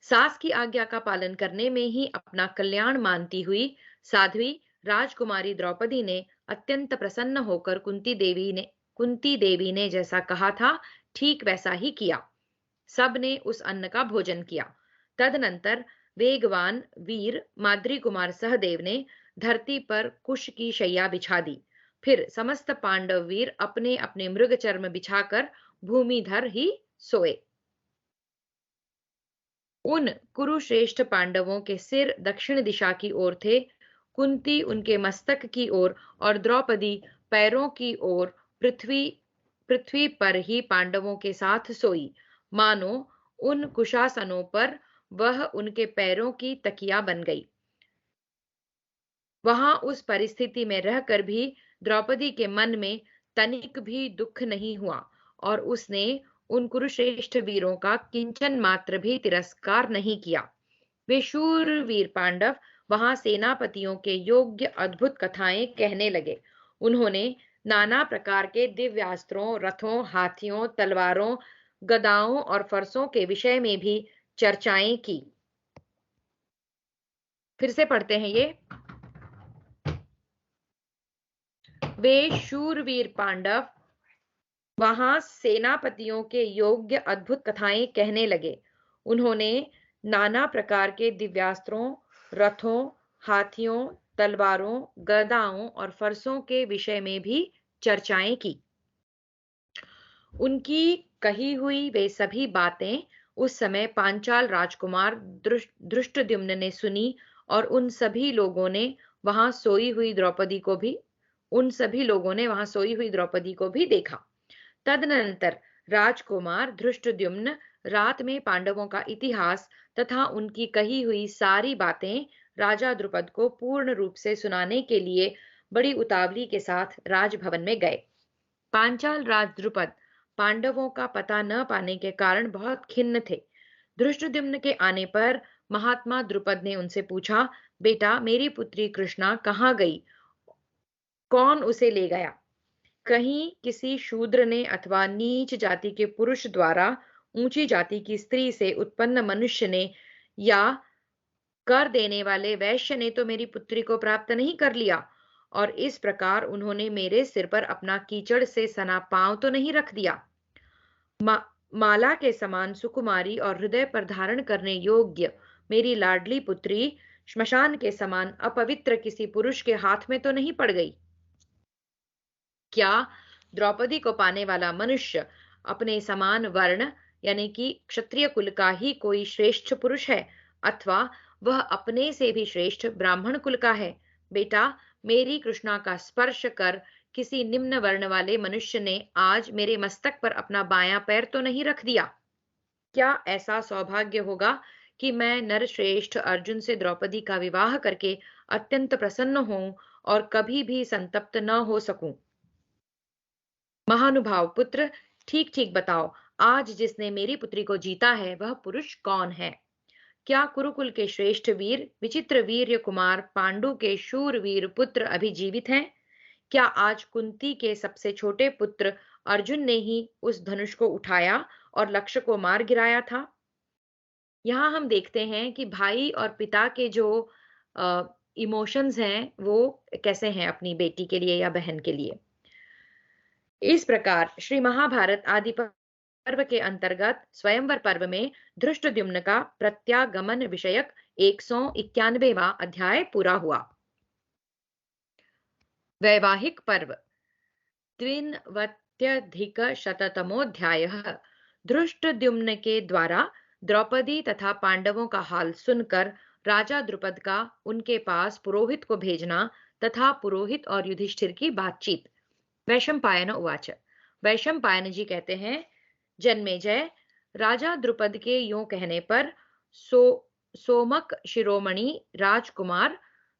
सास की आज्ञा का पालन करने में ही अपना कल्याण मानती हुई साध्वी राजकुमारी द्रौपदी ने अत्यंत प्रसन्न होकर कुंती देवी ने जैसा कहा था ठीक वैसा ही किया। सब ने उस अन्न का भोजन किया। तदनंतर वेगवान वीर माद्री कुमार सहदेव ने धरती पर कुश की शैया बिछा दी। फिर समस्त पांडव वीर अपने अपने मृग चर्म बिछाकर भूमिधर ही सोए। उन कुरुश्रेष्ठ पांडवों के सिर दक्षिण दिशा की ओर थे। कुंती उनके मस्तक की ओर और द्रौपदी पैरों की ओर पृथ्वी पृथ्वी पर ही पांडवों के साथ सोई, मानो उन कुशासनों पर वह उनके पैरों की तकिया बन गई। वहां उस परिस्थिति में रहकर भी द्रौपदी के मन में तनिक भी दुख नहीं हुआ और उसने उन कुरुश्रेष्ठ वीरों का किंचन मात्र भी तिरस्कार नहीं किया। वे शूरवीर पांडव वहां सेनापतियों के योग्य अद्भुत कथाएं कहने लगे। उन्होंने नाना प्रकार के दिव्यास्त्रों, रथों, हाथियों, तलवारों, गदाओं और फरसों के विषय में भी चर्चाएं की। फिर से पढ़ते हैं ये। वे शूरवीर पांडव वहां सेनापतियों के योग्य अद्भुत कथाएं कहने लगे। उन्होंने नाना प्रकार के दिव्यास्त्रों, रथों, हाथियों, तलवारों, गदाओं और फरसों के विषय में भी चर्चाएं की। उनकी कही हुई वे सभी बातें उस समय पांचाल राजकुमार धृष्टद्युम्न ने सुनी और उन सभी लोगों ने वहां सोई हुई द्रौपदी को भी देखा। तदनंतर राजकुमार धृष्टद्युम्न रात में पांडवों का इतिहास तथा उनकी कही हुई सारी बातें राजा द्रुपद को पूर्ण रूप से सुनाने के लिए बड़ी उतावली के साथ राजभवन में गए। पांचाल राज द्रुपद पांडवों का पता न पाने के कारण बहुत खिन्न थे। धृष्टद्युम्न के आने पर महात्मा द्रुपद ने उनसे पूछा, बेटा, मेरी पुत्री कृष्णा कहाँ गई? कौन उसे ले गया? कहीं किसी शूद्र ने अथवा नीच जाति के पुरुष द्वारा ऊंची जाति की स्त्री से उत्पन्न मनुष्य ने या कर देने वाले वैश्य ने तो मेरी पुत्री को प्राप्त नहीं कर लिया, और इस प्रकार उन्होंने मेरे सिर पर अपना कीचड़ से सना पांव तो नहीं रख दिया? माला के समान सुकुमारी और हृदय पर धारण करने योग्य मेरी लाडली पुत्री श्मशान के समान अपवित्र किसी पुरुष के हाथ में तो नहीं पड़ गई? क्या द्रौपदी को पाने वाला मनुष्य अपने समान वर्ण यानी कि क्षत्रिय कुल का ही कोई श्रेष्ठ पुरुष है, अथवा वह अपने से भी श्रेष्ठ ब्राह्मण कुल का है? बेटा, मेरी कृष्णा का स्पर्श कर किसी निम्न वर्ण वाले मनुष्य ने आज मेरे मस्तक पर अपना बायां पैर तो नहीं रख दिया? क्या ऐसा सौभाग्य होगा कि मैं नरश्रेष्ठ अर्जुन से द्रौपदी का विवाह करके अत्यंत प्रसन्न हूं और कभी भी संतप्त न हो सकूं? महानुभाव पुत्र, ठीक ठीक बताओ, आज जिसने मेरी पुत्री को जीता है वह पुरुष कौन है? क्या कुरुकुल के श्रेष्ठ वीर विचित्र वीर्य कुमार पांडु के शूरवीर पुत्र अभी जीवित हैं? क्या आज कुंती के सबसे छोटे पुत्र अर्जुन ने ही उस धनुष को उठाया और लक्ष्य को मार गिराया था? यहाँ हम देखते हैं कि भाई और पिता के जो इमोशंस हैं वो कैसे हैं अपनी बेटी के लिए या बहन के लिए। इस प्रकार श्री महाभारत आदि पर्व के अंतर्गत स्वयंवर पर्व में धृष्टद्युम्न का प्रत्यागमन विषयक 191वां अध्याय पूरा हुआ। वैवाहिक पर्व द्विनवत्यधिकशततमोऽध्यायः। धृष्टद्युम्न के द्वारा द्रौपदी तथा पांडवों का हाल सुनकर राजा द्रुपद का उनके पास पुरोहित को भेजना तथा पुरोहित और युधिष्ठिर की बातचीत। वैशंपायन उवाच। वैशंपायन जी कहते हैं, जन्मेजय, राजा द्रुपद के यों कहने पर सोमक शिरोमणि राजकुमार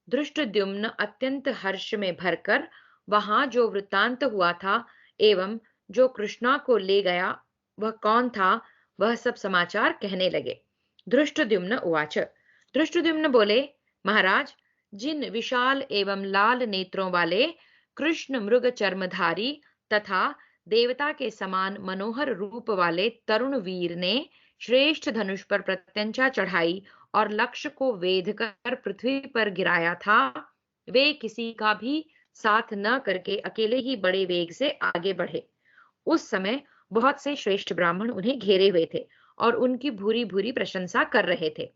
धृष्टद्युम्न अत्यंत हर्ष में भरकर वहां जो वृत्तांत हुआ था एवं जो कृष्णा को ले गया वह कौन था, वह सब समाचार कहने लगे। धृष्टद्युम्न उवाच। धृष्टद्युम्न बोले, महाराज, जिन विशाल एवं लाल नेत्रों वाले कृष्ण मृग चर्मधारी तथा देवता के समान मनोहर रूप वाले तरुण वीर ने श्रेष्ठ धनुष पर प्रत्यंचा चढ़ाई और लक्ष्य को वेध कर पृथ्वी पर गिराया था, वे किसी का भी साथ न करके अकेले ही बड़े वेग से आगे बढ़े। उस समय बहुत से श्रेष्ठ ब्राह्मण उन्हें घेरे हुए थे और उनकी भूरी भूरी प्रशंसा कर रहे थे।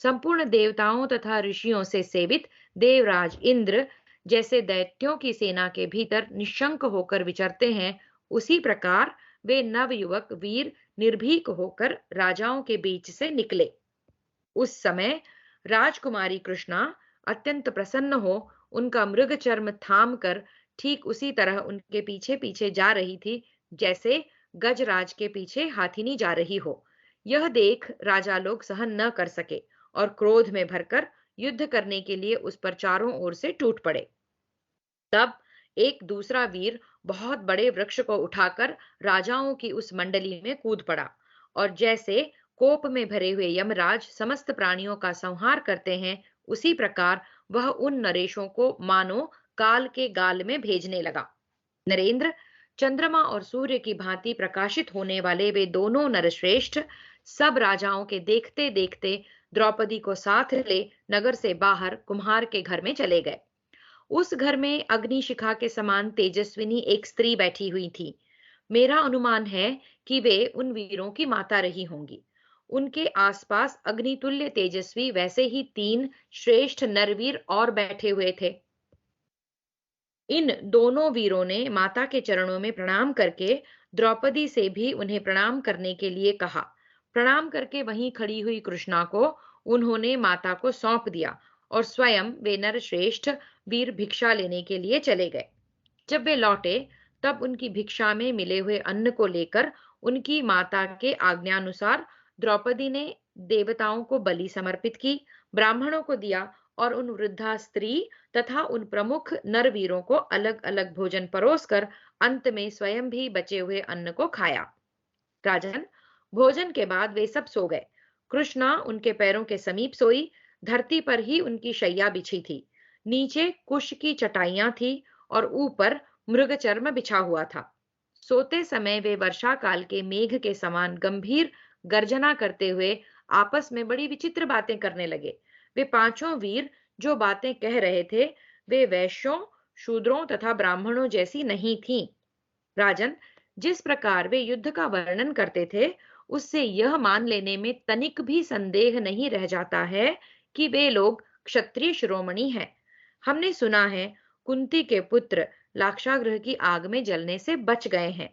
संपूर्ण देवताओं तथा ऋषियों से सेवित देवराज इंद्र जैसे दैत्यों की सेना के भीतर निशंक होकर विचरते हैं, उसी प्रकार वे नवयुवक वीर निर्भीक होकर राजाओं के बीच से निकले। उस समय राजकुमारी कृष्णा अत्यंत प्रसन्न हो उनका मृग चर्म थाम कर ठीक उसी तरह उनके पीछे पीछे जा रही थी जैसे गजराज के पीछे हाथिनी जा रही हो। यह देख राजा लोग सहन न कर सके और क्रोध में भरकर युद्ध करने के लिए उस पर चारों ओर से टूट पड़े। तब एक दूसरा वीर बहुत बड़े वृक्ष को उठाकर राजाओं की उस मंडली में कूद पड़ा, और जैसे कोप में भरे हुए यमराज समस्त प्राणियों का संहार करते हैं, उसी प्रकार वह उन नरेशों को मानो काल के गाल में भेजने लगा। नरेंद्र, चंद्रमा और सूर्य की भांति प्रकाशित होने वाले वे दोनों नरश्रेष्ठ सब राजाओं के देखते देखते द्रौपदी को साथ ले नगर से बाहर कुम्हार के घर में चले गए। उस घर में अग्निशिखा के समान तेजस्विनी एक स्त्री बैठी हुई थी। मेरा अनुमान है कि वे उन वीरों की माता रही होंगी। उनके आसपास अग्नितुल्य तेजस्वी वैसे ही 3 श्रेष्ठ नरवीर और बैठे हुए थे। इन दोनों वीरों ने माता के चरणों में प्रणाम करके द्रौपदी से भी उन्हें प्रणाम करने के लिए कहा। प्रणाम करके वहीं खड़ी हुई कृष्णा को उन्होंने माता को सौंप दिया और स्वयं वे नरश्रेष्ठ वीर भिक्षा लेने के लिए चले गए। जब वे लौटे तब उनकी भिक्षा में मिले हुए अन्न को लेकर उनकी माता के आज्ञानुसार द्रौपदी ने देवताओं को बलि समर्पित की, ब्राह्मणों को दिया और उन वृद्धा स्त्री तथा उन प्रमुख नरवीरों को अलग अलग भोजन परोसकर अंत में स्वयं भी बचे हुए अन्न को खाया। राजन, भोजन के बाद वे सब सो गए। कृष्णा उनके पैरों के समीप सोई। धरती पर ही उनकी शैया बिछी थी। नीचे कुश की चटाइयां थी और ऊपर मृगचर्म बिछा हुआ था। सोते समय वे वर्षा काल के मेघ के समान गंभीर गर्जना करते हुए आपस में बड़ी विचित्र बातें करने लगे। वे पांचों वीर जो बातें कह रहे थे वे वैश्यों, शूद्रों तथा ब्राह्मणों जैसी नहीं थीं। राजन, जिस प्रकार वे युद्ध का वर्णन करते थे उससे यह मान लेने में तनिक भी संदेह नहीं रह जाता है कि वे लोग क्षत्रिय शिरोमणि हैं। हमने सुना है कुंती के पुत्र लाक्षागृह की आग में जलने से बच गए हैं।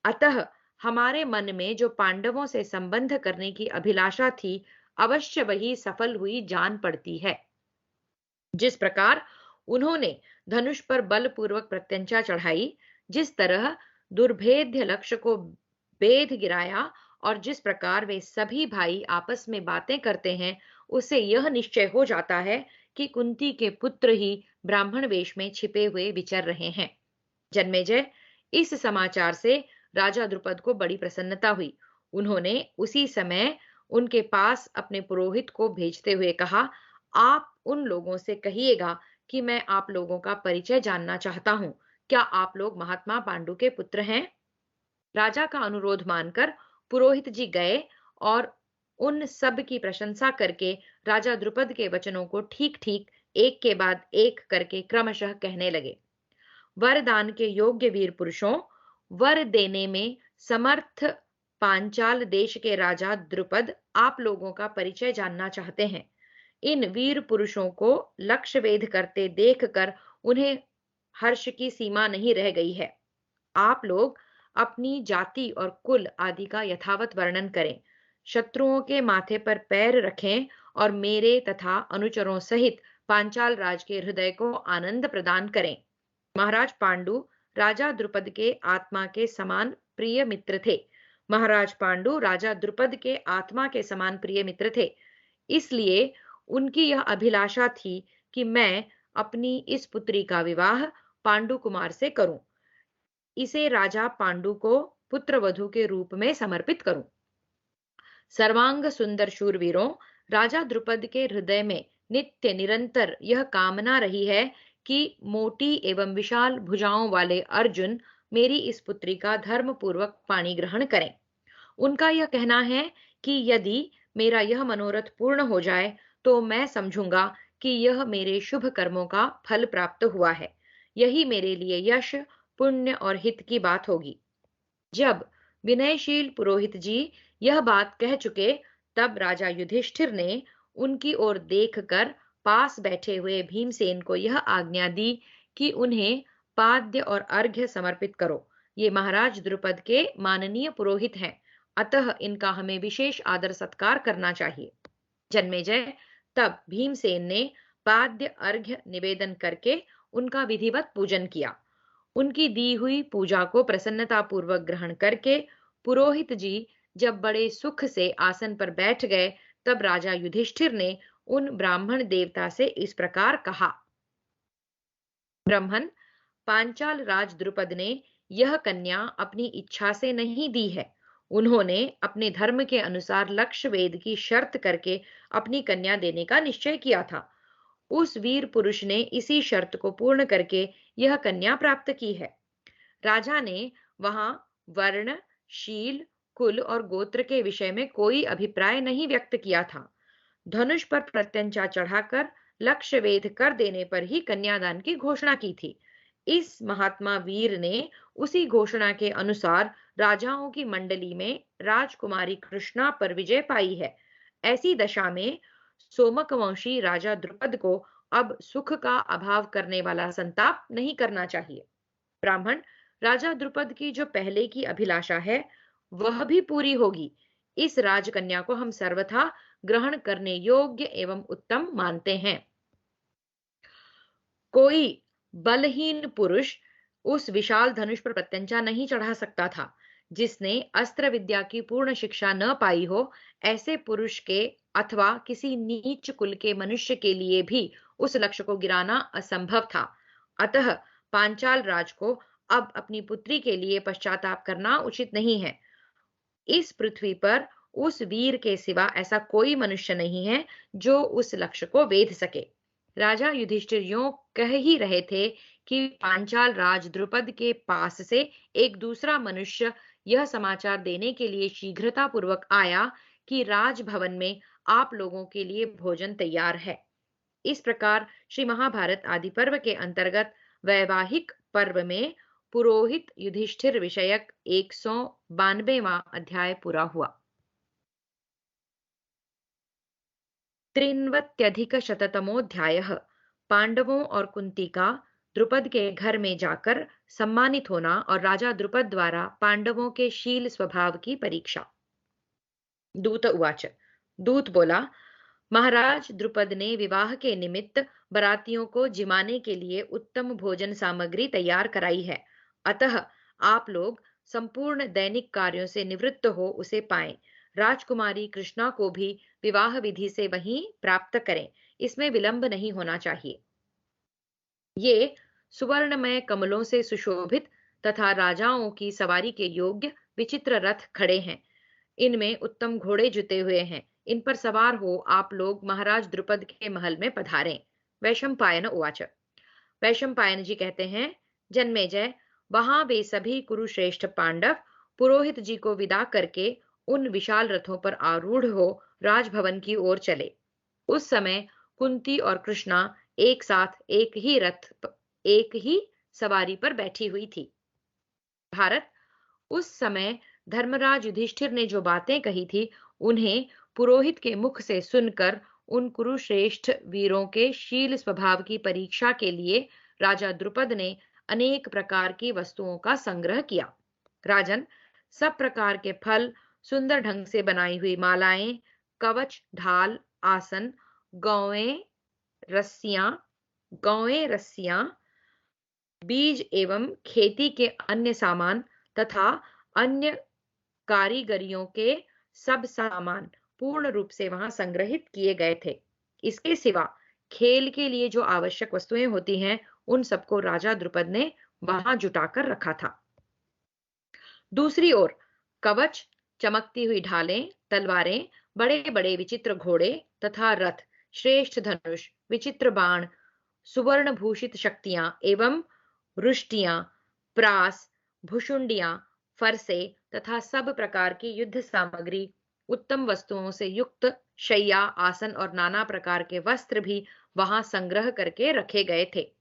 अतः हमारे मन में जो पांडवों से संबंध करने की अभिलाषा थी अवश्य वही सफल हुई जान पड़ती है। जिस प्रकार उन्होंने धनुष पर बलपूर्वक प्रत्यंचा चढ़ाई, जिस तरह दुर्भेद्य लक्ष्य को बेध गिराया और जिस प्रकार वे सभी भाई आपस में बातें करते हैं, उससे यह निश्चय हो जाता है कि कुंती के पुत्र ही ब्राह्मण वेश में छिपे हुए विचर रहे हैं। जन्मेजय, इस समाचार से राजा द्रुपद को बड़ी प्रसन्नता हुई। उन्होंने उसी समय उनके पास अपने पुरोहित को भेजते हुए कहा, आप उन लोगों से कहिएगा कि मैं आप लोगों का परिचय जानना चाहता हूं। क्या आप लोग महात्मा पांडु के पुत्र हैं? राजा का अनुरोध मानकर पुरोहित जी गए और उन सब की प्रशंसा करके राजा द्रुपद के वचनों को ठीक ठीक एक के बाद एक करके क्रमशः कहने लगे। वरदान के योग्य वीर पुरुषों, वर देने में समर्थ पांचाल देश के राजा द्रुपद आप लोगों का परिचय जानना चाहते हैं। इन वीर पुरुषों को लक्ष्य वेध करते देखकर उन्हें हर्ष की सीमा नहीं रह गई है। आप लोग अपनी जाति और कुल आदि का यथावत वर्णन करें, शत्रुओं के माथे पर पैर रखें और मेरे तथा अनुचरों सहित पांचाल राज के हृदय को आनंद प्रदान करें। महाराज पांडु राजा द्रुपद के आत्मा के समान प्रिय मित्र थे। महाराज पांडु राजा द्रुपद के आत्मा के समान प्रिय मित्र थे। इसलिए उनकी यह अभिलाषा थी कि मैं अपनी इस पुत्री का विवाह पांडु कुमार से करूं, इसे राजा पांडु को पुत्रवधु के रूप में समर्पित करूं। सर्वांग सुंदर शूरवीरों, राजा द्रुपद के हृदय में नित्य निरंतर यह कामना रही है कि मोटी एवं विशाल भुजाओं वाले अर्जुन मेरी इस पुत्री का धर्म पूर्वक पाणी ग्रहण करें। उनका यह कहना है कि यदि मेरा यह मनोरथ पूर्ण हो जाए तो मैं समझूंगा कि यह मेरे शुभ कर्मों का फल प्राप्त हुआ है। यही मेरे लिए यश, पुण्य और हित की बात होगी। जब विनयशील पुरोहित जी यह बात कह चुके तब राजा युधिष्ठिर ने उनकी ओर देखकर पास बैठे हुए भीमसेन को यह आज्ञा दी कि उन्हें पाद्य और अर्घ्य समर्पित करो। ये महाराज द्रुपद के माननीय पुरोहित हैं, अतः इनका हमें विशेष आदर सत्कार करना चाहिए। जन्मेजय, तब भीमसेन ने पाद्य अर्घ्य निवेदन करके उनका विधिवत पूजन किया। उनकी दी हुई पूजा को प्रसन्नता पूर्वक ग्रहण करके पुरोहित जी जब बड़े सुख से आसन पर बैठ गए तब राजा युधिष्ठिर ने उन ब्राह्मण देवता से इस प्रकार कहा, ब्राह्मण, पांचाल राज द्रुपद ने यह कन्या अपनी इच्छा से नहीं दी है। उन्होंने अपने धर्म के अनुसार लक्ष्य वेद की शर्त करके अपनी कन्या देने का निश्चय किया था। उस वीर पुरुष ने इसी शर्त को पूर्ण करके यह कन्या प्राप्त की है। राजा ने वहां वर्ण, शील, कुल और गोत्र के विषय में कोई अभिप्राय नहीं व्यक्त किया था। धनुष पर प्रत्यंचा चढ़ाकर लक्ष्य वेध कर देने पर ही कन्यादान की घोषणा की थी। इस महात्मा वीर ने उसी घोषणा के अनुसार राजाओं की मंडली में राजकुमारी कृष्णा पर विजय पाई है। ऐसी दशा में सोमक वंशी राजा द्रुपद को अब सुख का अभाव करने वाला संताप नहीं करना चाहिए। ब्राह्मण, राजा द्रुपद की जो पहले की अभिलाषा है वह भी पूरी होगी। इस राजकन्या को हम सर्वथा ग्रहण करने योग्य एवं उत्तम मानते हैं। कोई बलहीन पुरुष उस विशाल धनुष पर प्रत्यंचा नहीं चढ़ा सकता था। जिसने अस्त्र विद्या की पूर्ण शिक्षा न पाई हो, ऐसे पुरुष के अथवा किसी नीच कुल के मनुष्य के लिए भी उस लक्ष्य को गिराना असंभव था। अतः पांचाल राज को अब अपनी पुत्री के लिए पश्चाताप करना उचित नहीं है। इस पृथ्वी पर उस वीर के सिवा ऐसा कोई मनुष्य नहीं है जो उस लक्ष्य को वेध सके। राजा युधिष्ठिर यूं कह ही रहे थे कि पांचाल राज द्रुपद के पास से एक दूसरा मनुष्य यह समाचार देने के लिए शीघ्रता पूर्वक आया कि राजभवन में आप लोगों के लिए भोजन तैयार है। इस प्रकार श्री महाभारत आदि पर्व के अंतर्गत वैवाहिक पर्व में पुरोहित युधिष्ठिर विषयक 192वां अध्याय पूरा हुआ। 93 पांडवों और कुंती का द्रुपद के घर में जाकर सम्मानित होना और राजा द्रुपद द्वारा पांडवों के शील स्वभाव की परीक्षा। दूत उवाच। दूत बोला, महाराज द्रुपद ने विवाह के निमित्त बरातियों को जिमाने के लिए उत्तम भोजन सामग्री तैयार कराई है। अतः आप लोग संपूर्ण दैनिक कार्यों से निवृत्त हो उसे पाएं। राजकुमारी कृष्णा को भी विवाह विधि से वहीं प्राप्त करें। इसमें विलंब नहीं होना चाहिए। ये सुवर्णमय कमलों से सुशोभित तथा राजाओं की सवारी के योग्य विचित्र रथ खड़े हैं। इनमें उत्तम घोड़े जुते हुए हैं। इन पर सवार हो आप लोग महाराज द्रुपद के महल में पधारें। वैशंपायन उवाच। वैशंपायन जी कहते हैं, जन्मेजय, वहां वे सभी कुरुश्रेष्ठ पांडव पुरोहित जी को विदा करके उन विशाल रथों पर आरूढ़ हो राजभवन की ओर चले। उस समय कुंती और कृष्णा एक साथ एक ही सवारी पर बैठी हुई थी। भारत, उस समय धर्मराज युधिष्ठिर ने जो बातें कही थी उन्हें पुरोहित के मुख से सुनकर उन कुरुश्रेष्ठ वीरों के शील स्वभाव की परीक्षा के लिए राजा द्रुपद ने अनेक प्रकार की वस्तुओं का संग्रह किया। राजन, सब प्रकार के फल, सुंदर ढंग से बनाई हुई मालाएं, कवच, ढाल, आसन, गौएं, रस्सियां रस्सियां, बीज एवं खेती के अन्य सामान तथा अन्य कारीगरियों के सब सामान पूर्ण रूप से वहां संग्रहित किए गए थे। इसके सिवा खेल के लिए जो आवश्यक वस्तुएं होती हैं उन सबको राजा द्रुपद ने वहां जुटाकर रखा था। दूसरी ओर कवच, चमकती हुई ढालें, तलवारें, बड़े बड़े विचित्र घोड़े तथा रथ, श्रेष्ठ धनुष, विचित्र बाण, सुवर्ण भूषित शक्तियां एवं रुष्टियां, प्रास, भुशुंडियां, फरसे तथा सब प्रकार की युद्ध सामग्री, उत्तम वस्तुओं से युक्त शैया, आसन और नाना प्रकार के वस्त्र भी वहां संग्रह करके रखे गए थे।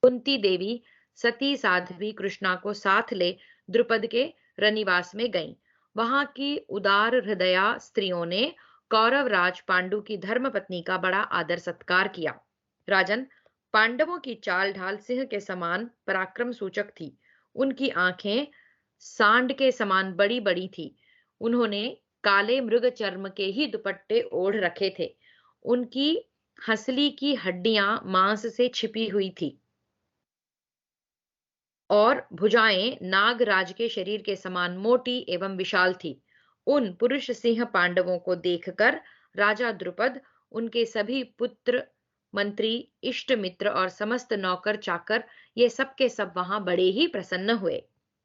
कुंती देवी सती साध्वी कृष्णा को साथ ले द्रुपद के रनिवास में गईं। वहां की उदार हृदया स्त्रियों ने कौरवराज पांडु की धर्मपत्नी का बड़ा आदर सत्कार किया। राजन, पांडवों की चाल ढाल सिंह के समान पराक्रम सूचक थी। उनकी आंखें सांड के समान बड़ी बड़ी थी। उन्होंने काले मृग चर्म के ही दुपट्टे ओढ़ रखे थे। उनकी हंसली की हड्डियां मांस से छिपी हुई थी और भुजाएं नागराज के शरीर के समान मोटी एवं विशाल थी। उन पुरुष सिंह पांडवों को देखकर राजा द्रुपद, उनके सभी पुत्र, मंत्री, इष्ट मित्र और समस्त नौकर चाकर ये सब के सब वहां बड़े ही प्रसन्न हुए।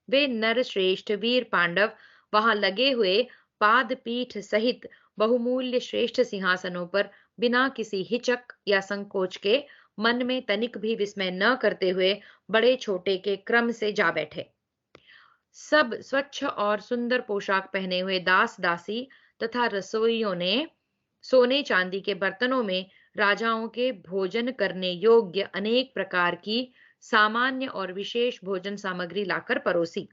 वे नर श्रेष्ठ वीर पांडव वहां लगे हुए पाद पीठ सहित बहुमूल्य श्रेष्ठ सिंहासनों पर बिना किसी हिचक या संकोच के, मन में तनिक भी विस्मय न करते हुए बड़े छोटे के क्रम से जा बैठे। सब स्वच्छ और सुंदर पोशाक पहने हुए दास दासी तथा रसोइयों ने सोने चांदी के बर्तनों में राजाओं के भोजन करने योग्य अनेक प्रकार की सामान्य और विशेष भोजन सामग्री लाकर परोसी।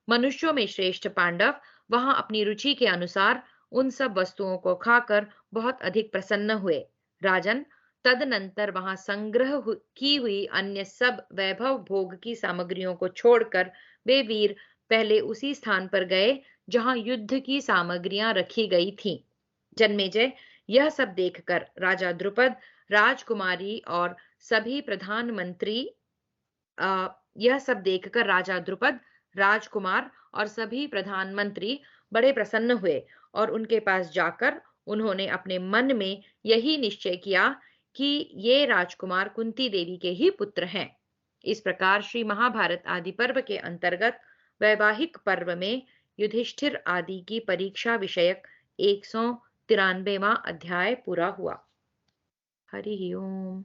मनुष्यों में श्रेष्ठ पांडव वहां अपनी रुचि के अनुसार उन सब वस्तुओं को खाकर बहुत अधिक प्रसन्न हुए। राजन, तदनंतर वहां की हुई अन्य सब वैभव भोग की सामग्रियों को छोड़कर वे वीर पहले उसी स्थान पर गए जहां युद्ध की सामग्रियां रखी गई थीं। जन्मेजय, यह सब देखकर राजा द्रुपद, राजकुमारी और सभी प्रधानमंत्री यह सब देखकर राजा द्रुपद, राजकुमार और सभी प्रधानमंत्री बड़े प्रसन्न हुए और उनके पास जाकर उन्होंने अपने मन में यही निश्चय किया कि ये राजकुमार कुंती देवी के ही पुत्र हैं। इस प्रकार श्री महाभारत आदि पर्व के अंतर्गत वैवाहिक पर्व में युधिष्ठिर आदि की परीक्षा विषयक 193वां अध्याय पूरा हुआ। हरि ओम।